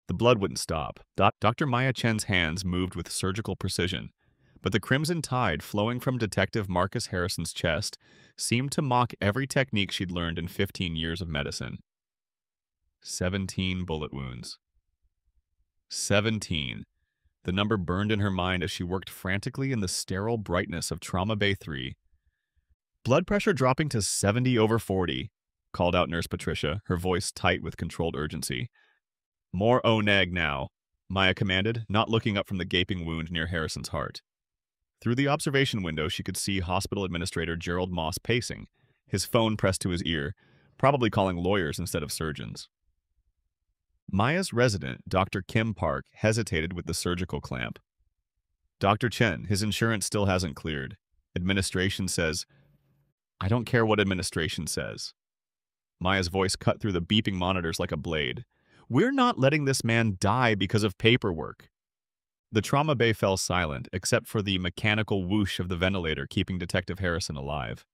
The blood wouldn't stop. Dr. Maya Chen's hands moved with surgical precision, but the crimson tide flowing from Detective Marcus Harrison's chest seemed to mock every technique she'd learned in 15 years of medicine. 17 bullet wounds. 17. The number burned in her mind as she worked frantically in the sterile brightness of Trauma Bay 3. Blood pressure dropping to 70/40, called out Nurse Patricia, her voice tight with controlled urgency. More ONEG now, Maya commanded, not looking up from the gaping wound near Harrison's heart. Through the observation window, she could see Hospital Administrator Gerald Moss pacing, his phone pressed to his ear, probably calling lawyers instead of surgeons. Maya's resident, Dr. Kim Park, hesitated with the surgical clamp. Dr. Chen, his insurance still hasn't cleared. Administration says, I don't care what administration says. Maya's voice cut through the beeping monitors like a blade. We're not letting this man die because of paperwork. The trauma bay fell silent, except for the mechanical whoosh of the ventilator keeping Detective Harrison alive.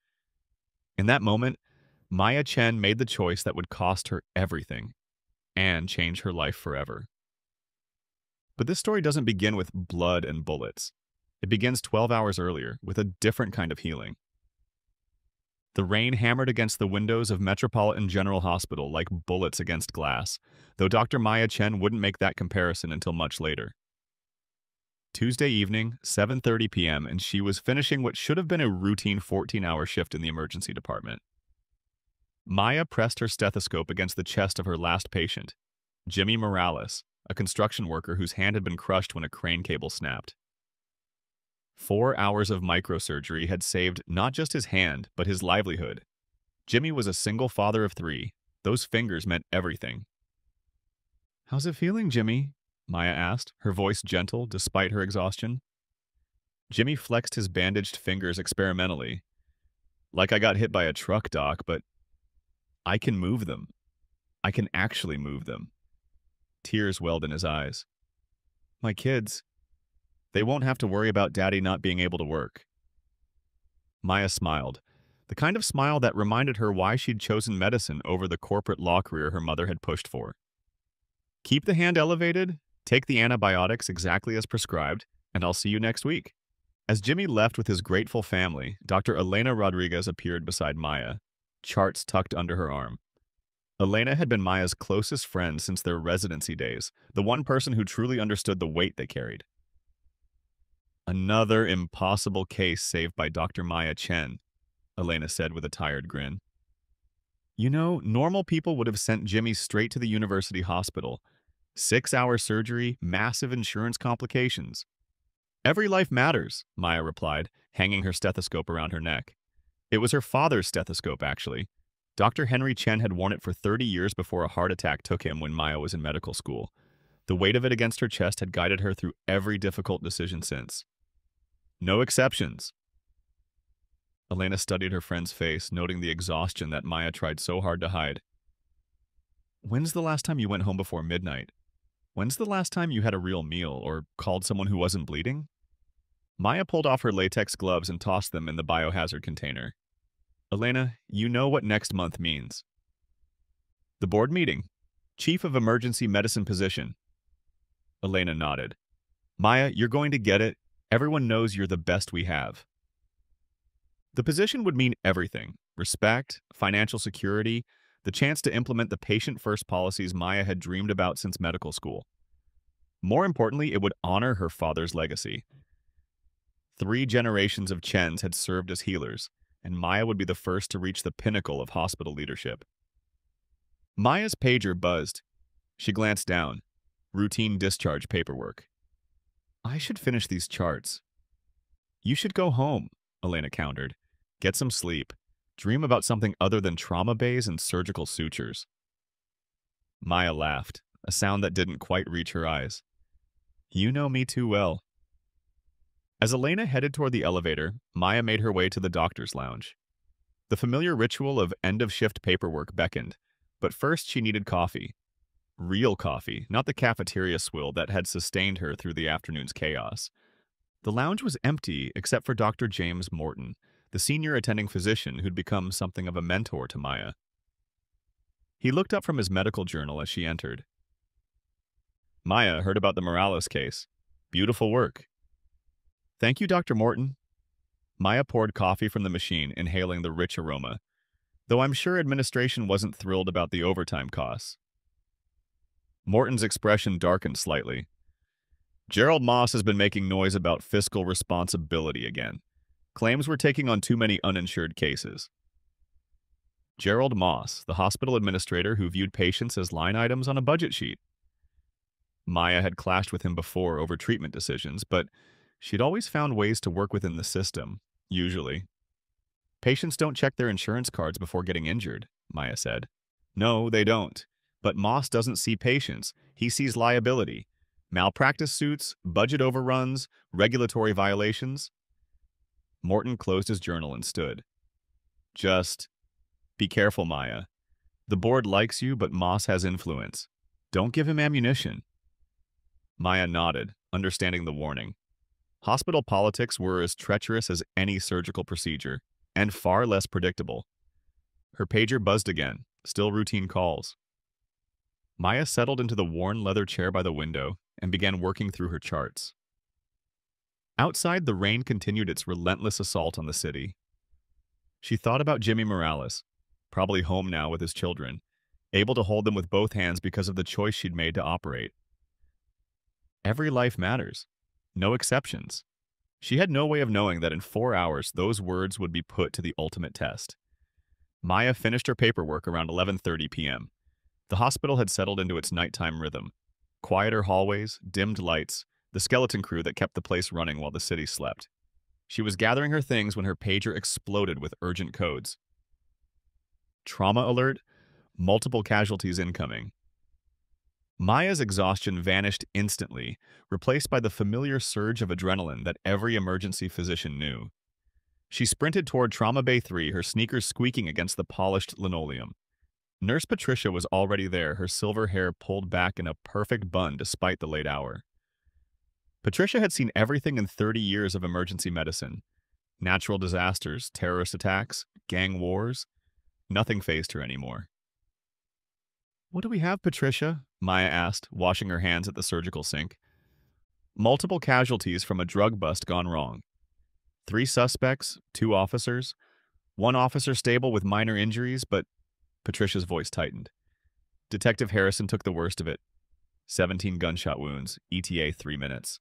In that moment, Maya Chen made the choice that would cost her everything and change her life forever. But this story doesn't begin with blood and bullets. It begins 12 hours earlier with a different kind of healing. The rain hammered against the windows of Metropolitan General Hospital like bullets against glass, though Dr. Maya Chen wouldn't make that comparison until much later. Tuesday evening, 7:30 p.m., and she was finishing what should have been a routine 14-hour shift in the emergency department. Maya pressed her stethoscope against the chest of her last patient, Jimmy Morales, a construction worker whose hand had been crushed when a crane cable snapped. 4 hours of microsurgery had saved not just his hand, but his livelihood. Jimmy was a single father of 3. Those fingers meant everything. How's it feeling, Jimmy? Maya asked, her voice gentle despite her exhaustion. Jimmy flexed his bandaged fingers experimentally. Like I got hit by a truck, Doc, but I can move them. I can actually move them. Tears welled in his eyes. My kids, they won't have to worry about Daddy not being able to work. Maya smiled, the kind of smile that reminded her why she'd chosen medicine over the corporate law career her mother had pushed for. Keep the hand elevated, take the antibiotics exactly as prescribed, and I'll see you next week. As Jimmy left with his grateful family, Dr. Elena Rodriguez appeared beside Maya, charts tucked under her arm. Elena had been Maya's closest friend since their residency days, the one person who truly understood the weight they carried. Another impossible case saved by Dr. Maya Chen, Elena said with a tired grin. You know, normal people would have sent Jimmy straight to the university hospital. 6-hour surgery, massive insurance complications. Every life matters, Maya replied, hanging her stethoscope around her neck. It was her father's stethoscope, actually. Dr. Henry Chen had worn it for 30 years before a heart attack took him when Maya was in medical school. The weight of it against her chest had guided her through every difficult decision since. No exceptions. Elena studied her friend's face, noting the exhaustion that Maya tried so hard to hide. When's the last time you went home before midnight? When's the last time you had a real meal or called someone who wasn't bleeding? Maya pulled off her latex gloves and tossed them in the biohazard container. Elena, you know what next month means. The board meeting. Chief of Emergency Medicine position. Elena nodded. Maya, you're going to get it. Everyone knows you're the best we have. The position would mean everything. Respect, financial security, the chance to implement the patient-first policies Maya had dreamed about since medical school. More importantly, it would honor her father's legacy. 3 generations of Chens had served as healers, and Maya would be the first to reach the pinnacle of hospital leadership. Maya's pager buzzed. She glanced down. Routine discharge paperwork. I should finish these charts. You should go home, Elena countered. Get some sleep. Dream about something other than trauma bays and surgical sutures. Maya laughed, a sound that didn't quite reach her eyes. You know me too well. As Elena headed toward the elevator, Maya made her way to the doctor's lounge. The familiar ritual of end-of-shift paperwork beckoned, but first she needed coffee. Real coffee, not the cafeteria swill that had sustained her through the afternoon's chaos. The lounge was empty except for Dr. James Morton, the senior attending physician who'd become something of a mentor to Maya. He looked up from his medical journal as she entered. Maya heard about the Morales case. Beautiful work. Thank you, Dr. Morton. Maya poured coffee from the machine, inhaling the rich aroma, though I'm sure administration wasn't thrilled about the overtime costs. Morton's expression darkened slightly. Gerald Moss has been making noise about fiscal responsibility again. Claims we're taking on too many uninsured cases. Gerald Moss, the hospital administrator who viewed patients as line items on a budget sheet. Maya had clashed with him before over treatment decisions, but she'd always found ways to work within the system, usually. Patients don't check their insurance cards before getting injured, Maya said. No, they don't. But Moss doesn't see patients. He sees liability. Malpractice suits, budget overruns, regulatory violations. Morton closed his journal and stood. Just be careful, Maya. The board likes you, but Moss has influence. Don't give him ammunition. Maya nodded, understanding the warning. Hospital politics were as treacherous as any surgical procedure, and far less predictable. Her pager buzzed again, still routine calls. Maya settled into the worn leather chair by the window and began working through her charts. Outside, the rain continued its relentless assault on the city. She thought about Jimmy Morales, probably home now with his children, able to hold them with both hands because of the choice she'd made to operate. Every life matters. No exceptions. She had no way of knowing that in 4 hours those words would be put to the ultimate test. Maya finished her paperwork around 11:30 p.m. The hospital had settled into its nighttime rhythm. Quieter hallways, dimmed lights, the skeleton crew that kept the place running while the city slept. She was gathering her things when her pager exploded with urgent codes. Trauma alert, multiple casualties incoming. Maya's exhaustion vanished instantly, replaced by the familiar surge of adrenaline that every emergency physician knew. She sprinted toward Trauma Bay 3, her sneakers squeaking against the polished linoleum. Nurse Patricia was already there, her silver hair pulled back in a perfect bun despite the late hour. Patricia had seen everything in 30 years of emergency medicine. Natural disasters, terrorist attacks, gang wars. Nothing fazed her anymore. "What do we have, Patricia?" Maya asked, washing her hands at the surgical sink. Multiple casualties from a drug bust gone wrong. 3 suspects, 2 officers. 1 officer stable with minor injuries, but Patricia's voice tightened. Detective Harrison took the worst of it. 17 gunshot wounds, ETA 3 minutes.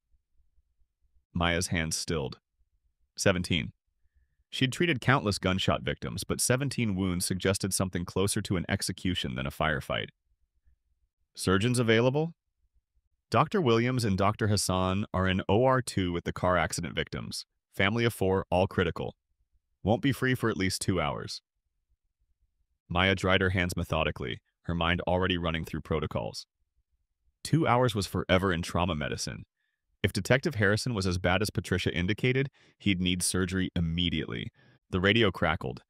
Maya's hands stilled. 17. She'd treated countless gunshot victims, but 17 wounds suggested something closer to an execution than a firefight. Surgeons available? Dr. Williams and Dr. Hassan are in OR2 with the car accident victims. Family of 4, all critical. Won't be free for at least 2 hours. Maya dried her hands methodically, her mind already running through protocols. 2 hours was forever in trauma medicine. If Detective Harrison was as bad as Patricia indicated, he'd need surgery immediately. The radio crackled.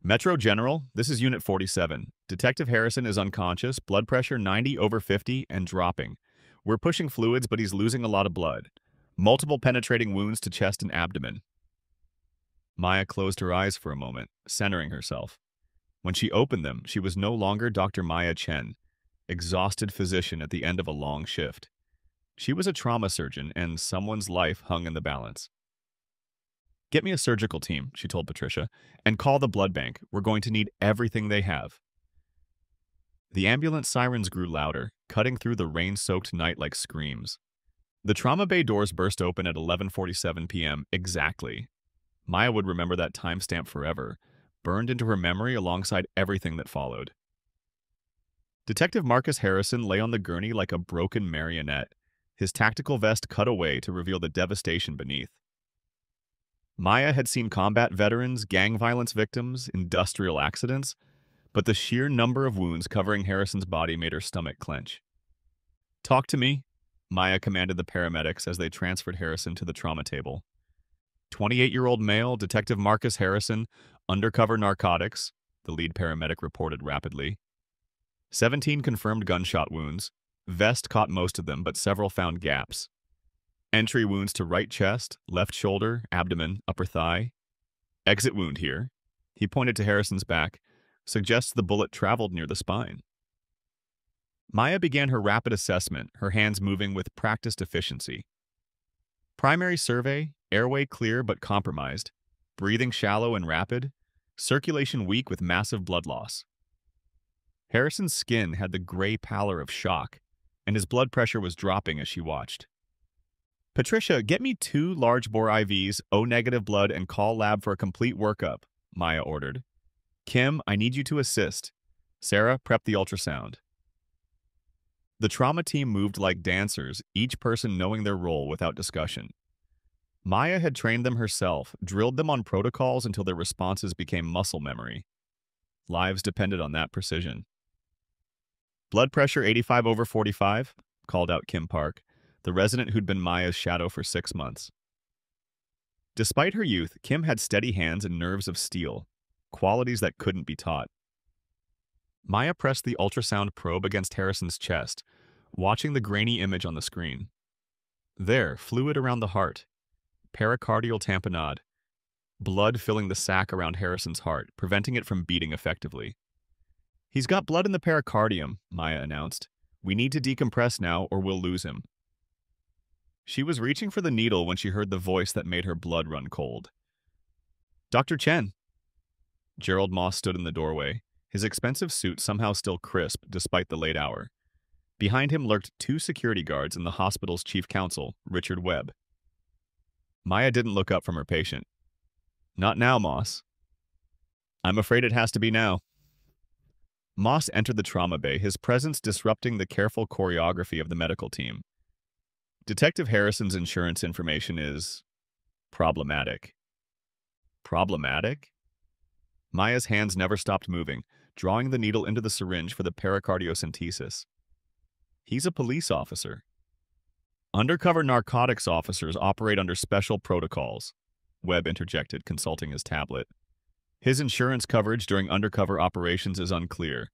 "Metro General, this is Unit 47. Detective Harrison is unconscious, blood pressure 90/50 and dropping. We're pushing fluids, but he's losing a lot of blood. Multiple penetrating wounds to chest and abdomen." Maya closed her eyes for a moment, centering herself. When she opened them, she was no longer Dr. Maya Chen, exhausted physician at the end of a long shift. She was a trauma surgeon, and someone's life hung in the balance. "Get me a surgical team," she told Patricia, "and call the blood bank. We're going to need everything they have." The ambulance sirens grew louder, cutting through the rain-soaked night like screams. The trauma bay doors burst open at 11:47 p.m. exactly. Maya would remember that timestamp forever, burned into her memory alongside everything that followed. Detective Marcus Harrison lay on the gurney like a broken marionette, his tactical vest cut away to reveal the devastation beneath. Maya had seen combat veterans, gang violence victims, industrial accidents, but the sheer number of wounds covering Harrison's body made her stomach clench. "Talk to me," Maya commanded the paramedics as they transferred Harrison to the trauma table. 28-year-old male, Detective Marcus Harrison, undercover narcotics, the lead paramedic reported rapidly. 17 confirmed gunshot wounds. Vest caught most of them, but several found gaps. Entry wounds to right chest, left shoulder, abdomen, upper thigh. Exit wound here. He pointed to Harrison's back. Suggests the bullet traveled near the spine. Maya began her rapid assessment, her hands moving with practiced efficiency. Primary survey, airway clear but compromised, breathing shallow and rapid, circulation weak with massive blood loss. Harrison's skin had the gray pallor of shock, and his blood pressure was dropping as she watched. Patricia, get me 2 large-bore IVs, O-negative blood, and call lab for a complete workup, Maya ordered. Kim, I need you to assist. Sarah, prep the ultrasound. The trauma team moved like dancers, each person knowing their role without discussion. Maya had trained them herself, drilled them on protocols until their responses became muscle memory. Lives depended on that precision. Blood pressure 85/45, called out Kim Park, the resident who'd been Maya's shadow for 6 months. Despite her youth, Kim had steady hands and nerves of steel, qualities that couldn't be taught. Maya pressed the ultrasound probe against Harrison's chest, watching the grainy image on the screen. There, fluid around the heart, pericardial tamponade, blood filling the sac around Harrison's heart, preventing it from beating effectively. He's got blood in the pericardium, Maya announced. We need to decompress now or we'll lose him. She was reaching for the needle when she heard the voice that made her blood run cold. Dr. Chen. Gerald Moss stood in the doorway, his expensive suit somehow still crisp despite the late hour. Behind him lurked 2 security guards and the hospital's chief counsel, Richard Webb. Maya didn't look up from her patient. Not now, Moss. I'm afraid it has to be now. Moss entered the trauma bay, his presence disrupting the careful choreography of the medical team. Detective Harrison's insurance information is problematic. Problematic? Maya's hands never stopped moving, drawing the needle into the syringe for the pericardiocentesis. He's a police officer. Undercover narcotics officers operate under special protocols, Webb interjected, consulting his tablet. His insurance coverage during undercover operations is unclear.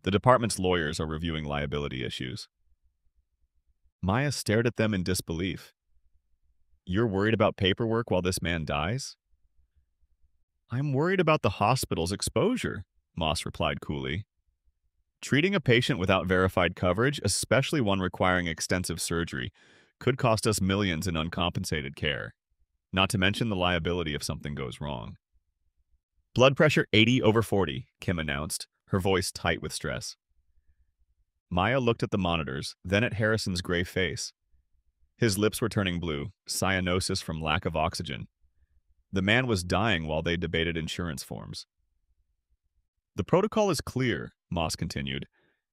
The department's lawyers are reviewing liability issues. Maya stared at them in disbelief. You're worried about paperwork while this man dies? I'm worried about the hospital's exposure, Moss replied coolly. Treating a patient without verified coverage, especially one requiring extensive surgery, could cost us millions in uncompensated care, not to mention the liability if something goes wrong. Blood pressure 80/40, Kim announced, her voice tight with stress. Maya looked at the monitors, then at Harrison's gray face. His lips were turning blue, cyanosis from lack of oxygen. The man was dying while they debated insurance forms. The protocol is clear, Moss continued.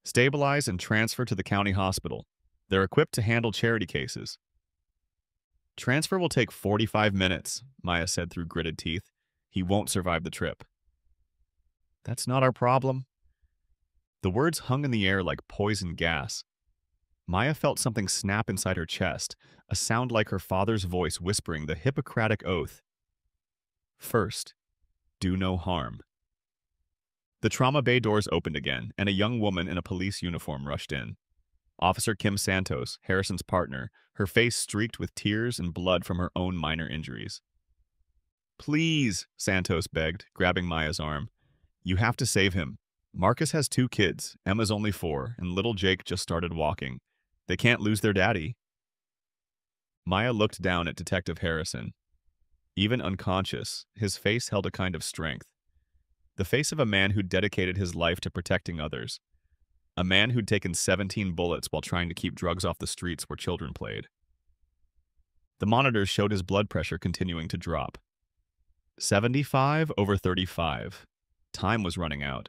Stabilize and transfer to the county hospital. They're equipped to handle charity cases. Transfer will take 45 minutes, Maya said through gritted teeth. He won't survive the trip. That's not our problem. The words hung in the air like poison gas. Maya felt something snap inside her chest, a sound like her father's voice whispering the Hippocratic oath. First, do no harm. The trauma bay doors opened again, and a young woman in a police uniform rushed in. Officer Kim Santos, Harrison's partner, her face streaked with tears and blood from her own minor injuries. Please, Santos begged, grabbing Maya's arm. You have to save him. Marcus has 2 kids, Emma's only 4, and little Jake just started walking. They can't lose their daddy. Maya looked down at Detective Harrison. Even unconscious, his face held a kind of strength. The face of a man who'd dedicated his life to protecting others. A man who'd taken 17 bullets while trying to keep drugs off the streets where children played. The monitors showed his blood pressure continuing to drop. 75/35. Time was running out.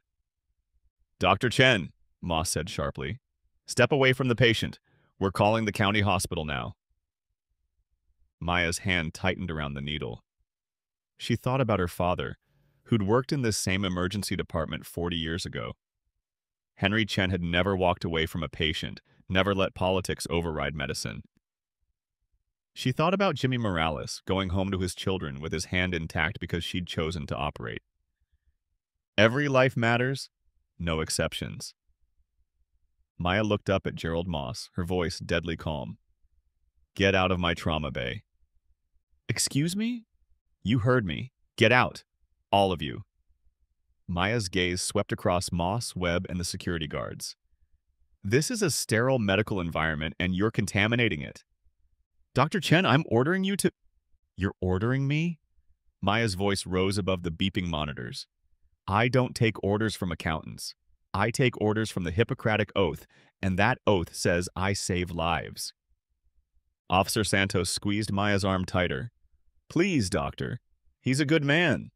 Dr. Chen, Moss said sharply. Step away from the patient. We're calling the county hospital now. Maya's hand tightened around the needle. She thought about her father, who'd worked in this same emergency department 40 years ago. Henry Chen had never walked away from a patient, never let politics override medicine. She thought about Jimmy Morales going home to his children with his hand intact because she'd chosen to operate. Every life matters, no exceptions. Maya looked up at Gerald Moss, her voice deadly calm. Get out of my trauma bay. Excuse me? You heard me. Get out. All of you. Maya's gaze swept across Moss, Webb, and the security guards. This is a sterile medical environment and you're contaminating it. Dr. Chen, I'm ordering you to... You're ordering me? Maya's voice rose above the beeping monitors. I don't take orders from accountants. I take orders from the Hippocratic Oath, and that oath says I save lives. Officer Santos squeezed Maya's arm tighter. Please, doctor. He's a good man.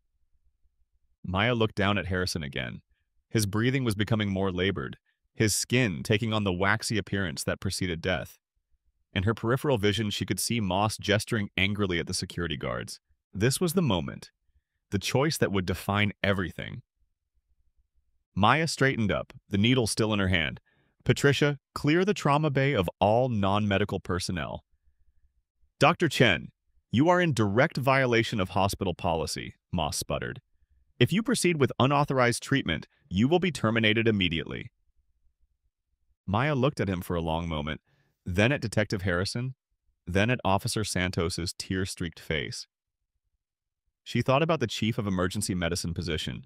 Maya looked down at Harrison again. His breathing was becoming more labored, his skin taking on the waxy appearance that preceded death. In her peripheral vision, she could see Moss gesturing angrily at the security guards. This was the moment, the choice that would define everything. Maya straightened up, the needle still in her hand. Patricia, clear the trauma bay of all non-medical personnel. Dr. Chen, you are in direct violation of hospital policy, Moss sputtered. If you proceed with unauthorized treatment, you will be terminated immediately. Maya looked at him for a long moment, then at Detective Harrison, then at Officer Santos's tear-streaked face. She thought about the chief of emergency medicine position,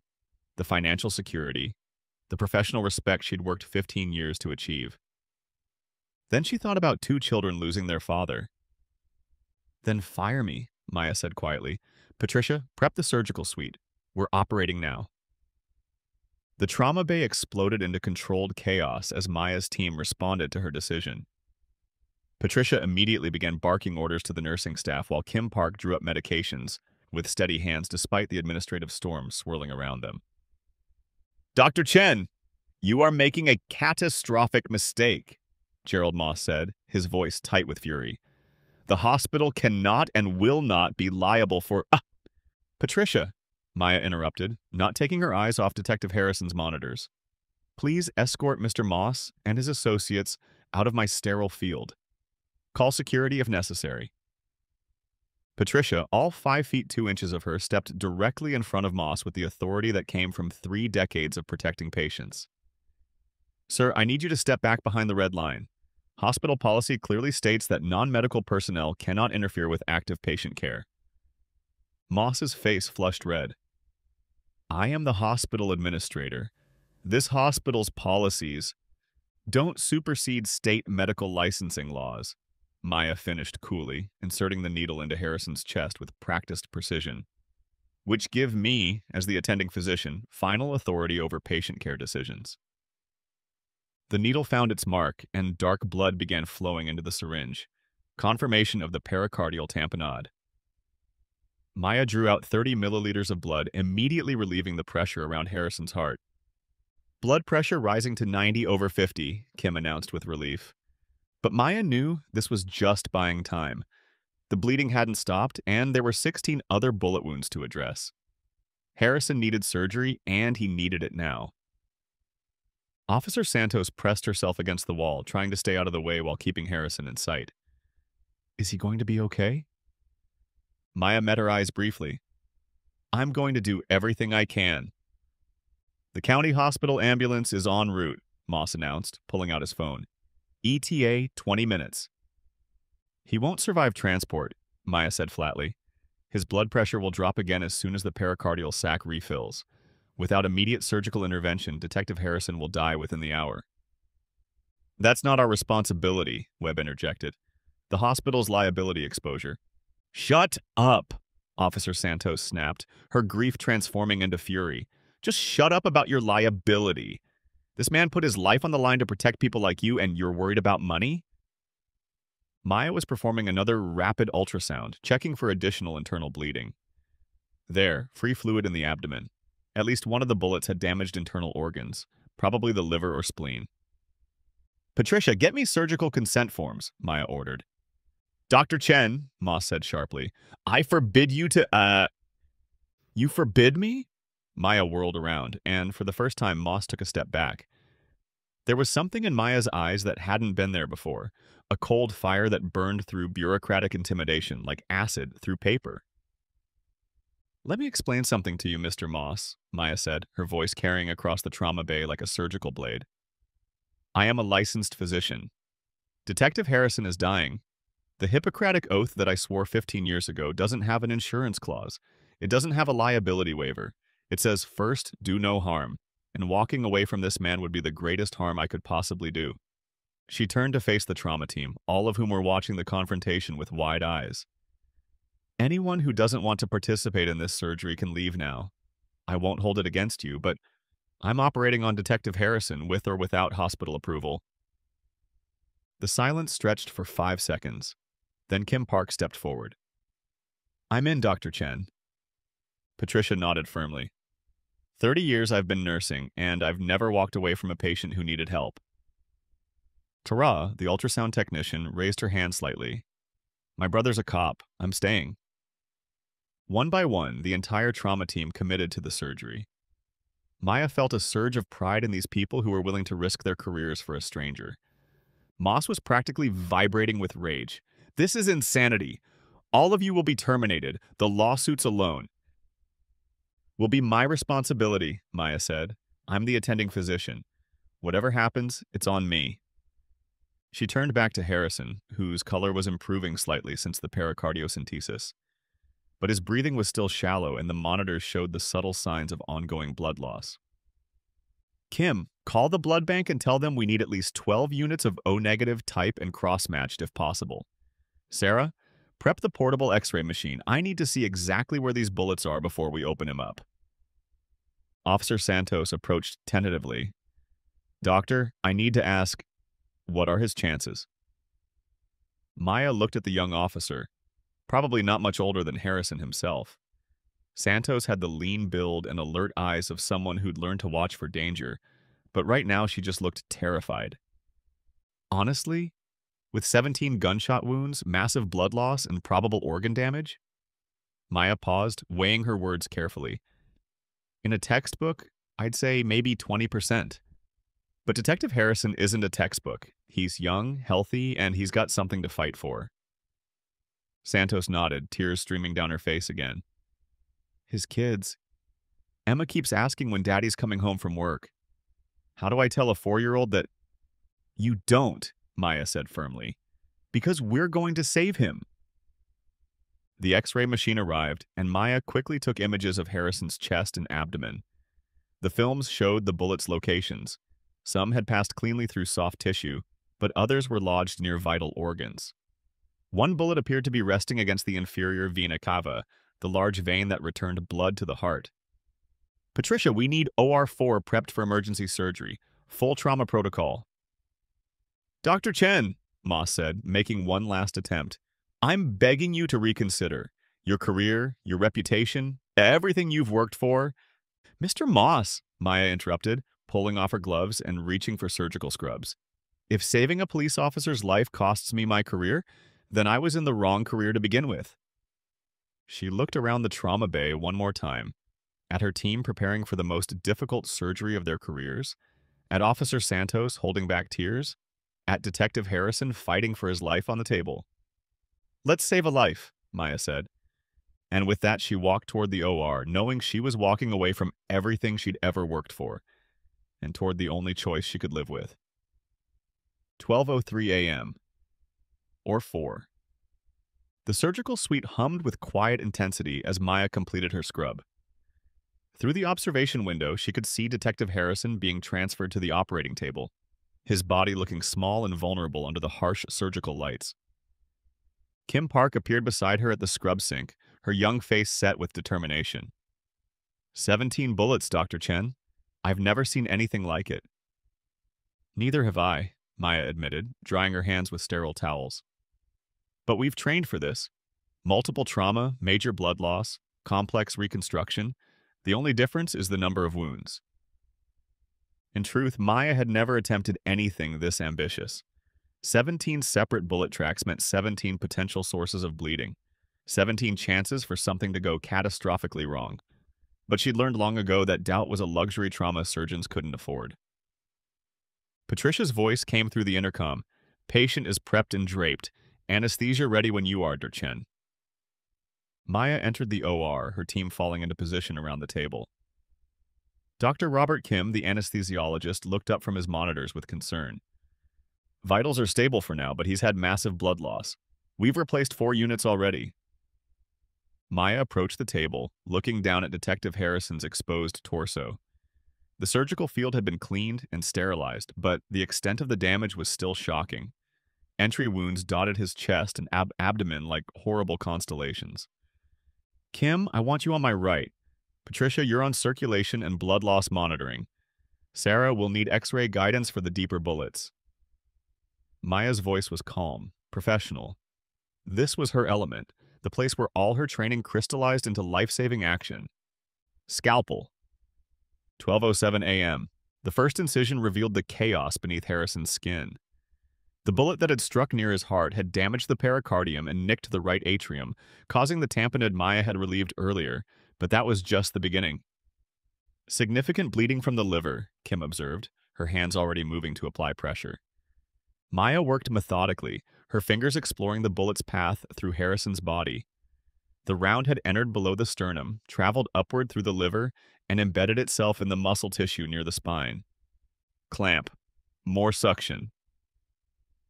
the financial security, the professional respect she'd worked 15 years to achieve. Then she thought about 2 children losing their father. Then fire me, Maya said quietly. Patricia, prep the surgical suite. We're operating now. The trauma bay exploded into controlled chaos as Maya's team responded to her decision. Patricia immediately began barking orders to the nursing staff while Kim Park drew up medications, with steady hands despite the administrative storm swirling around them. Dr. Chen, you are making a catastrophic mistake, Gerald Moss said, his voice tight with fury. The hospital cannot and will not be liable for... Patricia, Maya interrupted, not taking her eyes off Detective Harrison's monitors. Please escort Mr. Moss and his associates out of my sterile field. Call security if necessary. Patricia, all 5 feet 2 inches of her, stepped directly in front of Moss with the authority that came from 3 decades of protecting patients. Sir, I need you to step back behind the red line. Hospital policy clearly states that non-medical personnel cannot interfere with active patient care. Moss's face flushed red. I am the hospital administrator. This hospital's policies don't supersede state medical licensing laws, Maya finished coolly, inserting the needle into Harrison's chest with practiced precision, which give me, as the attending physician, final authority over patient care decisions. The needle found its mark, and dark blood began flowing into the syringe, confirmation of the pericardial tamponade. Maya drew out 30 milliliters of blood, immediately relieving the pressure around Harrison's heart. Blood pressure rising to 90/50, Kim announced with relief. But Maya knew this was just buying time. The bleeding hadn't stopped, and there were 16 other bullet wounds to address. Harrison needed surgery, and he needed it now. Officer Santos pressed herself against the wall, trying to stay out of the way while keeping Harrison in sight. Is he going to be okay? Maya met her eyes briefly. I'm going to do everything I can. The county hospital ambulance is en route, Moss announced, pulling out his phone. ETA 20 minutes. He won't survive transport, Maya said flatly. His blood pressure will drop again as soon as the pericardial sac refills. Without immediate surgical intervention, Detective Harrison will die within the hour. That's not our responsibility, Webb interjected. The hospital's liability exposure. Shut up, Officer Santos snapped, her grief transforming into fury. Just shut up about your liability. This man put his life on the line to protect people like you, and you're worried about money? Maya was performing another rapid ultrasound, checking for additional internal bleeding. There, free fluid in the abdomen. At least one of the bullets had damaged internal organs, probably the liver or spleen. Patricia, get me surgical consent forms, Maya ordered. Dr. Chen, Moss said sharply, I forbid you to, You forbid me? Maya whirled around, and for the first time Moss took a step back. There was something in Maya's eyes that hadn't been there before, a cold fire that burned through bureaucratic intimidation like acid through paper. Let me explain something to you, Mr. Moss, Maya said, her voice carrying across the trauma bay like a surgical blade. I am a licensed physician. Detective Harrison is dying. The Hippocratic Oath that I swore 15 years ago doesn't have an insurance clause. It doesn't have a liability waiver. It says, first, do no harm, and walking away from this man would be the greatest harm I could possibly do. She turned to face the trauma team, all of whom were watching the confrontation with wide eyes. Anyone who doesn't want to participate in this surgery can leave now. I won't hold it against you, but I'm operating on Detective Harrison with or without hospital approval. The silence stretched for 5 seconds. Then Kim Park stepped forward. I'm in, Dr. Chen. Patricia nodded firmly. 30 years I've been nursing, and I've never walked away from a patient who needed help. Tara, the ultrasound technician, raised her hand slightly. My brother's a cop. I'm staying. One by one, the entire trauma team committed to the surgery. Maya felt a surge of pride in these people who were willing to risk their careers for a stranger. Moss was practically vibrating with rage. This is insanity. All of you will be terminated. The lawsuits alone will be my responsibility, Maya said. I'm the attending physician. Whatever happens, it's on me. She turned back to Harrison, whose color was improving slightly since the pericardiocentesis. But his breathing was still shallow, and the monitors showed the subtle signs of ongoing blood loss. Kim, call the blood bank and tell them we need at least 12 units of O-negative type and cross-matched if possible. Sarah, prep the portable X-ray machine. I need to see exactly where these bullets are before we open him up. Officer Santos approached tentatively. Doctor, I need to ask, what are his chances? Maya looked at the young officer, probably not much older than Harrison himself. Santos had the lean build and alert eyes of someone who'd learned to watch for danger, but right now she just looked terrified. Honestly, with 17 gunshot wounds, massive blood loss, and probable organ damage? Maya paused, weighing her words carefully. In a textbook, I'd say maybe 20%. But Detective Harrison isn't a textbook. He's young, healthy, and he's got something to fight for. Santos nodded, tears streaming down her face again. His kids. Emma keeps asking when Daddy's coming home from work. How do I tell a 4-year-old that... You don't, Maya said firmly. Because we're going to save him. The X-ray machine arrived, and Maya quickly took images of Harrison's chest and abdomen. The films showed the bullets' locations. Some had passed cleanly through soft tissue, but others were lodged near vital organs. One bullet appeared to be resting against the inferior vena cava, the large vein that returned blood to the heart. Patricia, we need OR4 prepped for emergency surgery. Full trauma protocol. Dr. Chen, Moss said, making one last attempt. I'm begging you to reconsider. Your career, your reputation, everything you've worked for. Mr. Moss, Maya interrupted, pulling off her gloves and reaching for surgical scrubs. If saving a police officer's life costs me my career, then I was in the wrong career to begin with. She looked around the trauma bay one more time, at her team preparing for the most difficult surgery of their careers, at Officer Santos holding back tears, at Detective Harrison fighting for his life on the table. Let's save a life, Maya said. And with that, she walked toward the OR, knowing she was walking away from everything she'd ever worked for, and toward the only choice she could live with. 12:03 a.m. Or 4. The surgical suite hummed with quiet intensity as Maya completed her scrub. Through the observation window, she could see Detective Harrison being transferred to the operating table, his body looking small and vulnerable under the harsh surgical lights. Kim Park appeared beside her at the scrub sink, her young face set with determination. 17 bullets, Dr. Chen. I've never seen anything like it. Neither have I, Maya admitted, drying her hands with sterile towels. But we've trained for this. Multiple trauma, major blood loss, complex reconstruction. The only difference is the number of wounds. In truth, Maya had never attempted anything this ambitious. 17 separate bullet tracks meant 17 potential sources of bleeding, 17 chances for something to go catastrophically wrong. But she'd learned long ago that doubt was a luxury trauma surgeons couldn't afford. Patricia's voice came through the intercom. Patient is prepped and draped. Anesthesia ready when you are, Durchen. Maya entered the OR, her team falling into position around the table. Dr. Robert Kim, the anesthesiologist, looked up from his monitors with concern. Vitals are stable for now, but he's had massive blood loss. We've replaced 4 units already. Maya approached the table, looking down at Detective Harrison's exposed torso. The surgical field had been cleaned and sterilized, but the extent of the damage was still shocking. Entry wounds dotted his chest and abdomen like horrible constellations. Kim, I want you on my right. Patricia, you're on circulation and blood loss monitoring. Sarah will need X-ray guidance for the deeper bullets. Maya's voice was calm, professional. This was her element, the place where all her training crystallized into life-saving action. Scalpel. 12:07 a.m. The first incision revealed the chaos beneath Harrison's skin. The bullet that had struck near his heart had damaged the pericardium and nicked the right atrium, causing the tamponade Maya had relieved earlier, but that was just the beginning. Significant bleeding from the liver, Kim observed, her hands already moving to apply pressure. Maya worked methodically, her fingers exploring the bullet's path through Harrison's body. The round had entered below the sternum, traveled upward through the liver, and embedded itself in the muscle tissue near the spine. Clamp. More suction.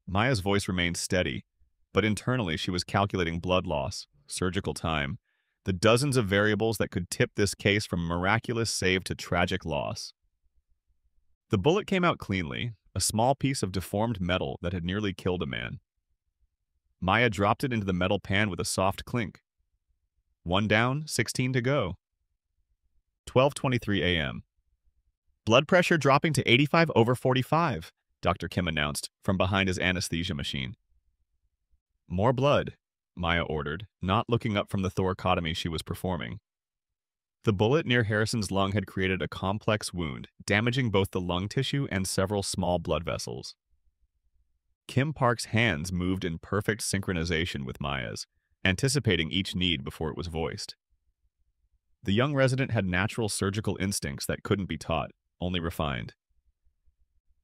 Maya's voice remained steady, but internally she was calculating blood loss, surgical time, the dozens of variables that could tip this case from miraculous save to tragic loss. The bullet came out cleanly, a small piece of deformed metal that had nearly killed a man. Maya dropped it into the metal pan with a soft clink. 1 down, 16 to go. 12:23 a.m. Blood pressure dropping to 85/45, Dr. Kim announced from behind his anesthesia machine. More blood, Maya ordered, not looking up from the thoracotomy she was performing. The bullet near Harrison's lung had created a complex wound, damaging both the lung tissue and several small blood vessels. Kim Park's hands moved in perfect synchronization with Maya's, anticipating each need before it was voiced. The young resident had natural surgical instincts that couldn't be taught, only refined.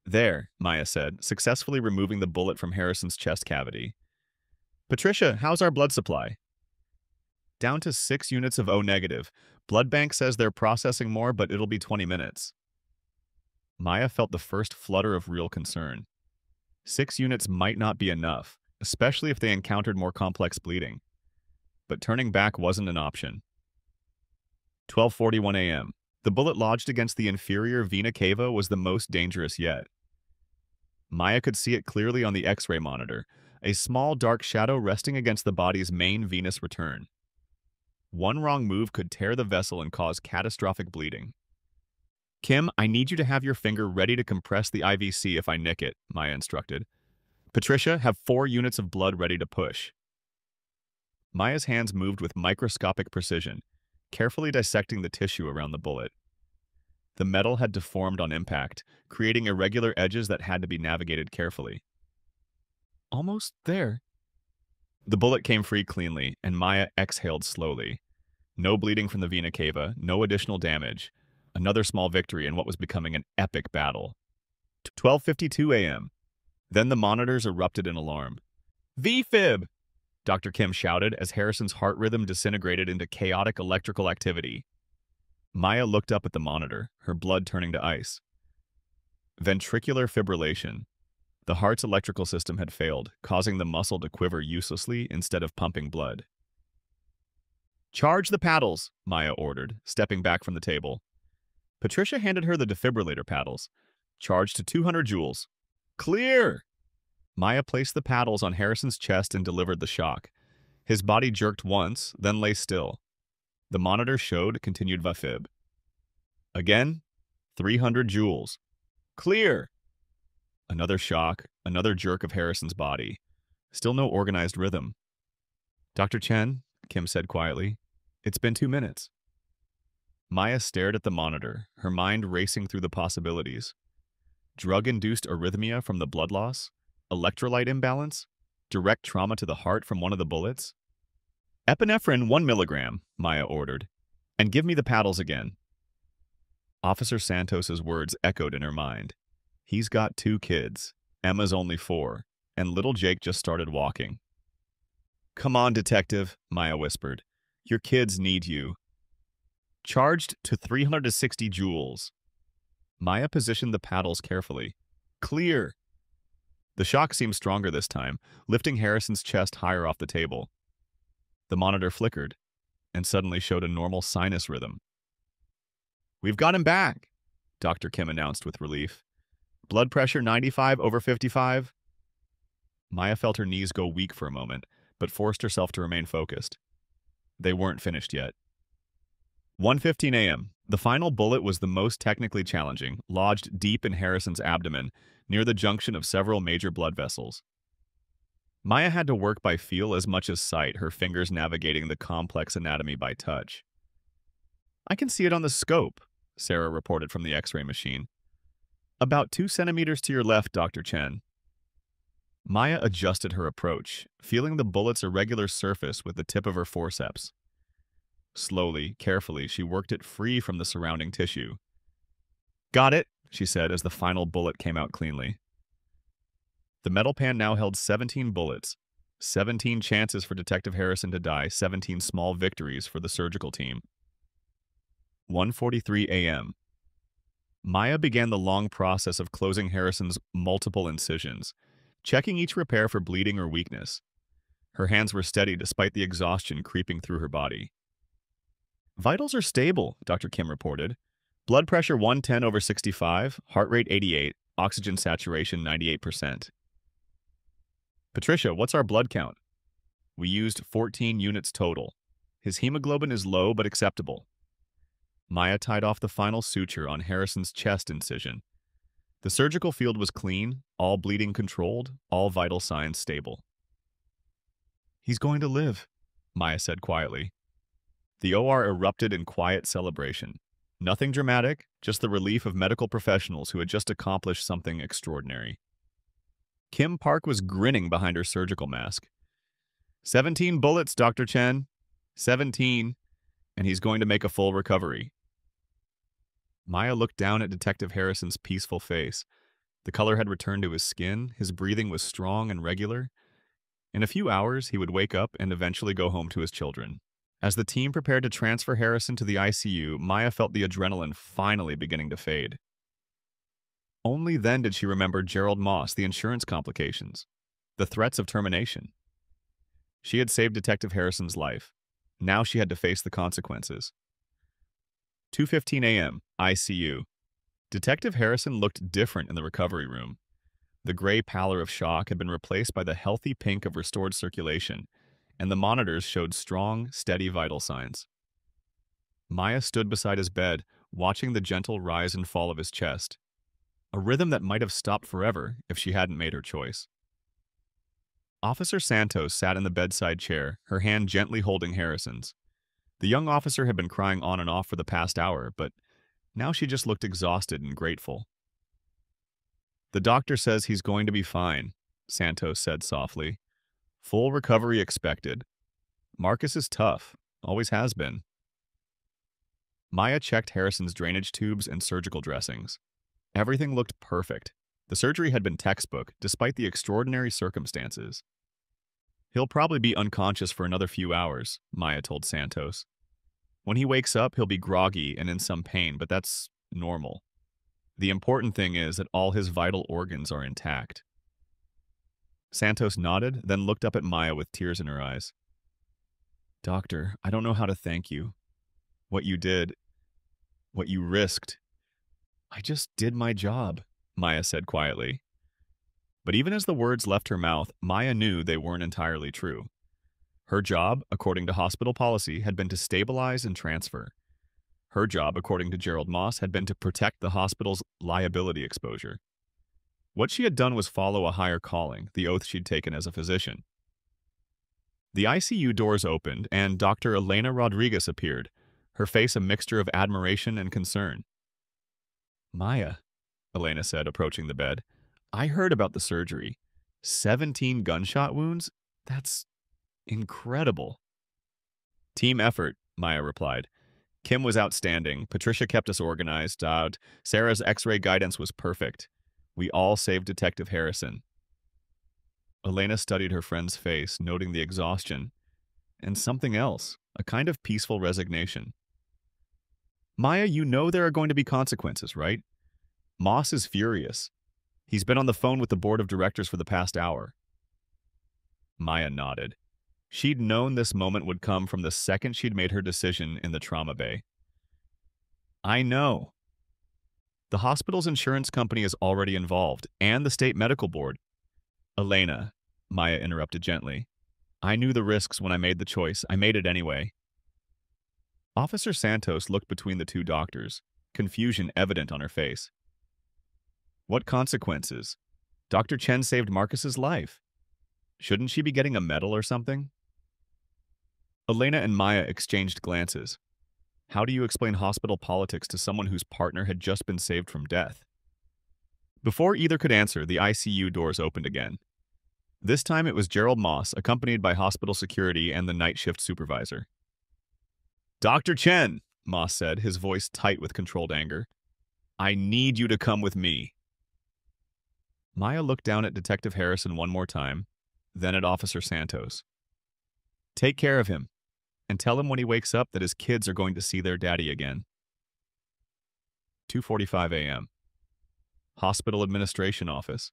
There, Maya said, successfully removing the bullet from Harrison's chest cavity. Patricia, how's our blood supply? Down to 6 units of O negative. Blood bank says they're processing more, but it'll be 20 minutes. Maya felt the first flutter of real concern. 6 units might not be enough, especially if they encountered more complex bleeding. But turning back wasn't an option. 12:41 a.m. The bullet lodged against the inferior vena cava was the most dangerous yet. Maya could see it clearly on the X-ray monitor, a small dark shadow resting against the body's main venous return. One wrong move could tear the vessel and cause catastrophic bleeding. Kim, I need you to have your finger ready to compress the IVC if I nick it, Maya instructed. Patricia, have 4 units of blood ready to push. Maya's hands moved with microscopic precision, carefully dissecting the tissue around the bullet. The metal had deformed on impact, creating irregular edges that had to be navigated carefully. Almost there. The bullet came free cleanly, and Maya exhaled slowly. No bleeding from the vena cava, no additional damage. Another small victory in what was becoming an epic battle. 12:52 a.m. Then the monitors erupted in alarm. VFib! Dr. Kim shouted as Harrison's heart rhythm disintegrated into chaotic electrical activity. Maya looked up at the monitor, her blood turning to ice. Ventricular fibrillation. The heart's electrical system had failed, causing the muscle to quiver uselessly instead of pumping blood. Charge the paddles, Maya ordered, stepping back from the table. Patricia handed her the defibrillator paddles. Charge to 200 joules. Clear! Maya placed the paddles on Harrison's chest and delivered the shock. His body jerked once, then lay still. The monitor showed continued VFib. Again, 300 joules. Clear! Another shock, another jerk of Harrison's body. Still no organized rhythm. Dr. Chen, Kim said quietly, it's been 2 minutes. Maya stared at the monitor, her mind racing through the possibilities. Drug-induced arrhythmia from the blood loss? Electrolyte imbalance? Direct trauma to the heart from one of the bullets? Epinephrine 1 milligram, Maya ordered. And give me the paddles again. Officer Santos's words echoed in her mind. He's got 2 kids. Emma's only 4, and little Jake just started walking. Come on, detective, Maya whispered. Your kids need you. Charged to 360 joules. Maya positioned the paddles carefully. Clear! The shock seemed stronger this time, lifting Harrison's chest higher off the table. The monitor flickered, and suddenly showed a normal sinus rhythm. We've got him back! Dr. Kim announced with relief. Blood pressure 95 over 55. Maya felt her knees go weak for a moment, but forced herself to remain focused. They weren't finished yet. 1:15 a.m. The final bullet was the most technically challenging, lodged deep in Harrison's abdomen, near the junction of several major blood vessels. Maya had to work by feel as much as sight, her fingers navigating the complex anatomy by touch. I can see it on the scope, Sarah reported from the X-ray machine. About 2 centimeters to your left, Dr. Chen. Maya adjusted her approach, feeling the bullet's irregular surface with the tip of her forceps. Slowly, carefully, she worked it free from the surrounding tissue. Got it, she said as the final bullet came out cleanly. The metal pan now held 17 bullets, 17 chances for Detective Harrison to die, 17 small victories for the surgical team. 1:43 a.m. Maya began the long process of closing Harrison's multiple incisions, checking each repair for bleeding or weakness. Her hands were steady despite the exhaustion creeping through her body. Vitals are stable, Dr. Kim reported. Blood pressure 110 over 65, heart rate 88, oxygen saturation 98%. Patricia, what's our blood count? We used 14 units total. His hemoglobin is low but acceptable. Maya tied off the final suture on Harrison's chest incision. The surgical field was clean, all bleeding controlled, all vital signs stable. He's going to live, Maya said quietly. The OR erupted in quiet celebration. Nothing dramatic, just the relief of medical professionals who had just accomplished something extraordinary. Kim Park was grinning behind her surgical mask. 17 bullets, Dr. Chen. 17. And he's going to make a full recovery. Maya looked down at Detective Harrison's peaceful face. The color had returned to his skin, his breathing was strong and regular. In a few hours, he would wake up and eventually go home to his children. As the team prepared to transfer Harrison to the ICU, Maya felt the adrenaline finally beginning to fade. Only then did she remember Gerald Moss, the insurance complications, the threats of termination. She had saved Detective Harrison's life. Now she had to face the consequences. 2:15 a.m., ICU. Detective Harrison looked different in the recovery room. The gray pallor of shock had been replaced by the healthy pink of restored circulation, and the monitors showed strong, steady vital signs. Maya stood beside his bed, watching the gentle rise and fall of his chest, a rhythm that might have stopped forever if she hadn't made her choice. Officer Santos sat in the bedside chair, her hand gently holding Harrison's. The young officer had been crying on and off for the past hour, but now she just looked exhausted and grateful. The doctor says he's going to be fine, Santos said softly. Full recovery expected. Marcus is tough, always has been. Maya checked Harrison's drainage tubes and surgical dressings. Everything looked perfect. The surgery had been textbook, despite the extraordinary circumstances. He'll probably be unconscious for another few hours, Maya told Santos. When he wakes up, he'll be groggy and in some pain, but that's normal. The important thing is that all his vital organs are intact. Santos nodded, then looked up at Maya with tears in her eyes. Doctor, I don't know how to thank you. What you did, what you risked. I just did my job, Maya said quietly. But even as the words left her mouth, Maya knew they weren't entirely true. Her job, according to hospital policy, had been to stabilize and transfer. Her job, according to Gerald Moss, had been to protect the hospital's liability exposure. What she had done was follow a higher calling, the oath she'd taken as a physician. The ICU doors opened, and Dr. Elena Rodriguez appeared, her face a mixture of admiration and concern. Maya, Elena said, approaching the bed, I heard about the surgery. 17 gunshot wounds? That's incredible. Team effort, Maya replied. Kim was outstanding. Patricia kept us organized. Sarah's X-ray guidance was perfect. We all saved Detective Harrison. Elena studied her friend's face, noting the exhaustion. And something else, a kind of peaceful resignation. Maya, you know there are going to be consequences, right? Moss is furious. He's been on the phone with the board of directors for the past hour. Maya nodded. She'd known this moment would come from the second she'd made her decision in the trauma bay. I know. The hospital's insurance company is already involved, and the state medical board. Elena, Maya interrupted gently. I knew the risks when I made the choice. I made it anyway. Officer Santos looked between the two doctors, confusion evident on her face. What consequences? Dr. Chen saved Marcus's life. Shouldn't she be getting a medal or something? Elena and Maya exchanged glances. How do you explain hospital politics to someone whose partner had just been saved from death? Before either could answer, the ICU doors opened again. This time it was Gerald Moss, accompanied by hospital security and the night shift supervisor. Dr. Chen, Moss said, his voice tight with controlled anger. I need you to come with me. Maya looked down at Detective Harrison one more time, then at Officer Santos. Take care of him, and tell him when he wakes up that his kids are going to see their daddy again. 2:45 a.m. Hospital Administration Office.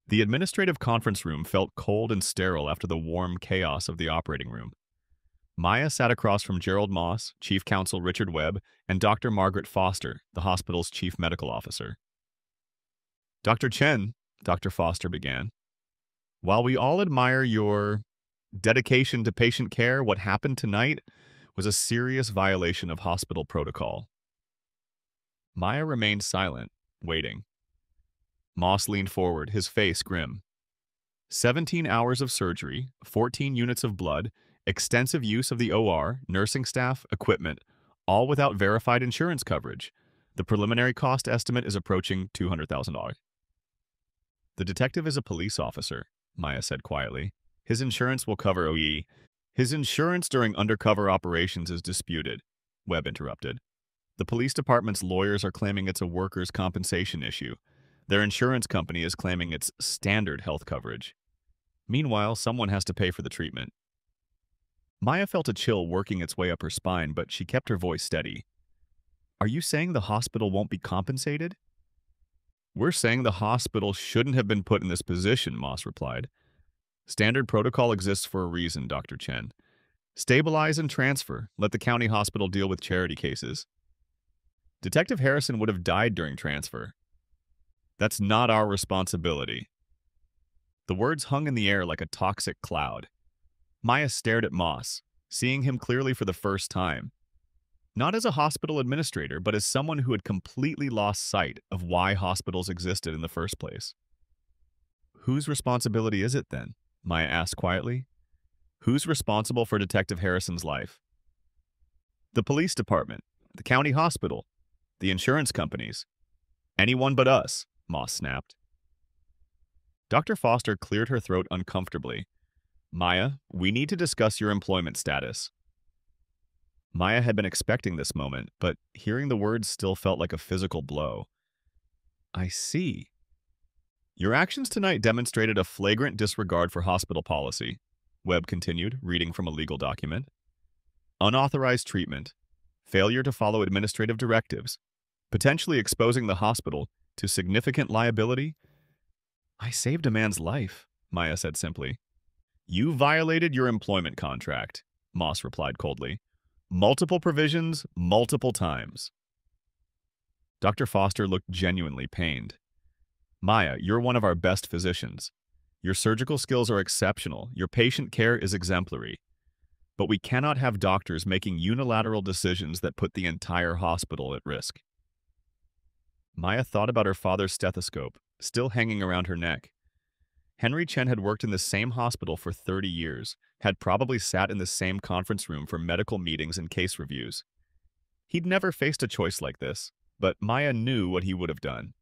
The administrative conference room felt cold and sterile after the warm chaos of the operating room. Maya sat across from Gerald Moss, Chief Counsel Richard Webb, and Dr. Margaret Foster, the hospital's chief medical officer. Dr. Chen, Dr. Foster began, while we all admire your dedication to patient care, what happened tonight was a serious violation of hospital protocol. Maya remained silent, waiting. Moss leaned forward, his face grim. 17 hours of surgery, 14 units of blood, extensive use of the OR, nursing staff, equipment, all without verified insurance coverage. The preliminary cost estimate is approaching $200,000. The detective is a police officer, Maya said quietly. His insurance will cover OE. His insurance during undercover operations is disputed, Webb interrupted. The police department's lawyers are claiming it's a workers' compensation issue. Their insurance company is claiming it's standard health coverage. Meanwhile, someone has to pay for the treatment. Maya felt a chill working its way up her spine, but she kept her voice steady. Are you saying the hospital won't be compensated? We're saying the hospital shouldn't have been put in this position, Moss replied. Standard protocol exists for a reason, Dr. Chen. Stabilize and transfer. Let the county hospital deal with charity cases. Detective Harrison would have died during transfer. That's not our responsibility. The words hung in the air like a toxic cloud. Maya stared at Moss, seeing him clearly for the first time. Not as a hospital administrator, but as someone who had completely lost sight of why hospitals existed in the first place. Whose responsibility is it then? Maya asked quietly. Who's responsible for Detective Harrison's life? The police department, the county hospital, the insurance companies. Anyone but us, Moss snapped. Dr. Foster cleared her throat uncomfortably. Maya, we need to discuss your employment status. Maya had been expecting this moment, but hearing the words still felt like a physical blow. I see. Your actions tonight demonstrated a flagrant disregard for hospital policy, Webb continued, reading from a legal document. Unauthorized treatment, failure to follow administrative directives, potentially exposing the hospital to significant liability. I saved a man's life, Maya said simply. You violated your employment contract, Moss replied coldly. Multiple provisions, multiple times. Dr. Foster looked genuinely pained. Maya, you're one of our best physicians. Your surgical skills are exceptional. Your patient care is exemplary. But we cannot have doctors making unilateral decisions that put the entire hospital at risk. Maya thought about her father's stethoscope, still hanging around her neck. Henry Chen had worked in the same hospital for 30 years, had probably sat in the same conference room for medical meetings and case reviews. He'd never faced a choice like this, but Maya knew what he would have done.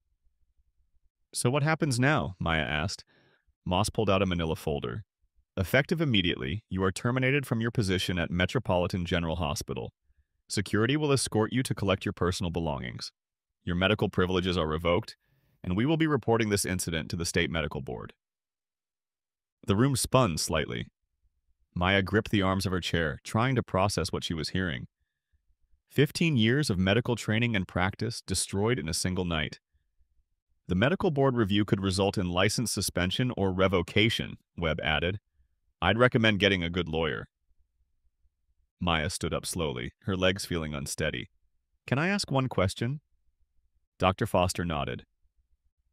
So what happens now? Maya asked. Moss pulled out a manila folder. Effective immediately, you are terminated from your position at Metropolitan General Hospital. Security will escort you to collect your personal belongings. Your medical privileges are revoked, and we will be reporting this incident to the State Medical Board. The room spun slightly. Maya gripped the arms of her chair, trying to process what she was hearing. 15 years of medical training and practice destroyed in a single night. The medical board review could result in license suspension or revocation, Webb added. I'd recommend getting a good lawyer. Maya stood up slowly, her legs feeling unsteady. Can I ask one question? Dr. Foster nodded.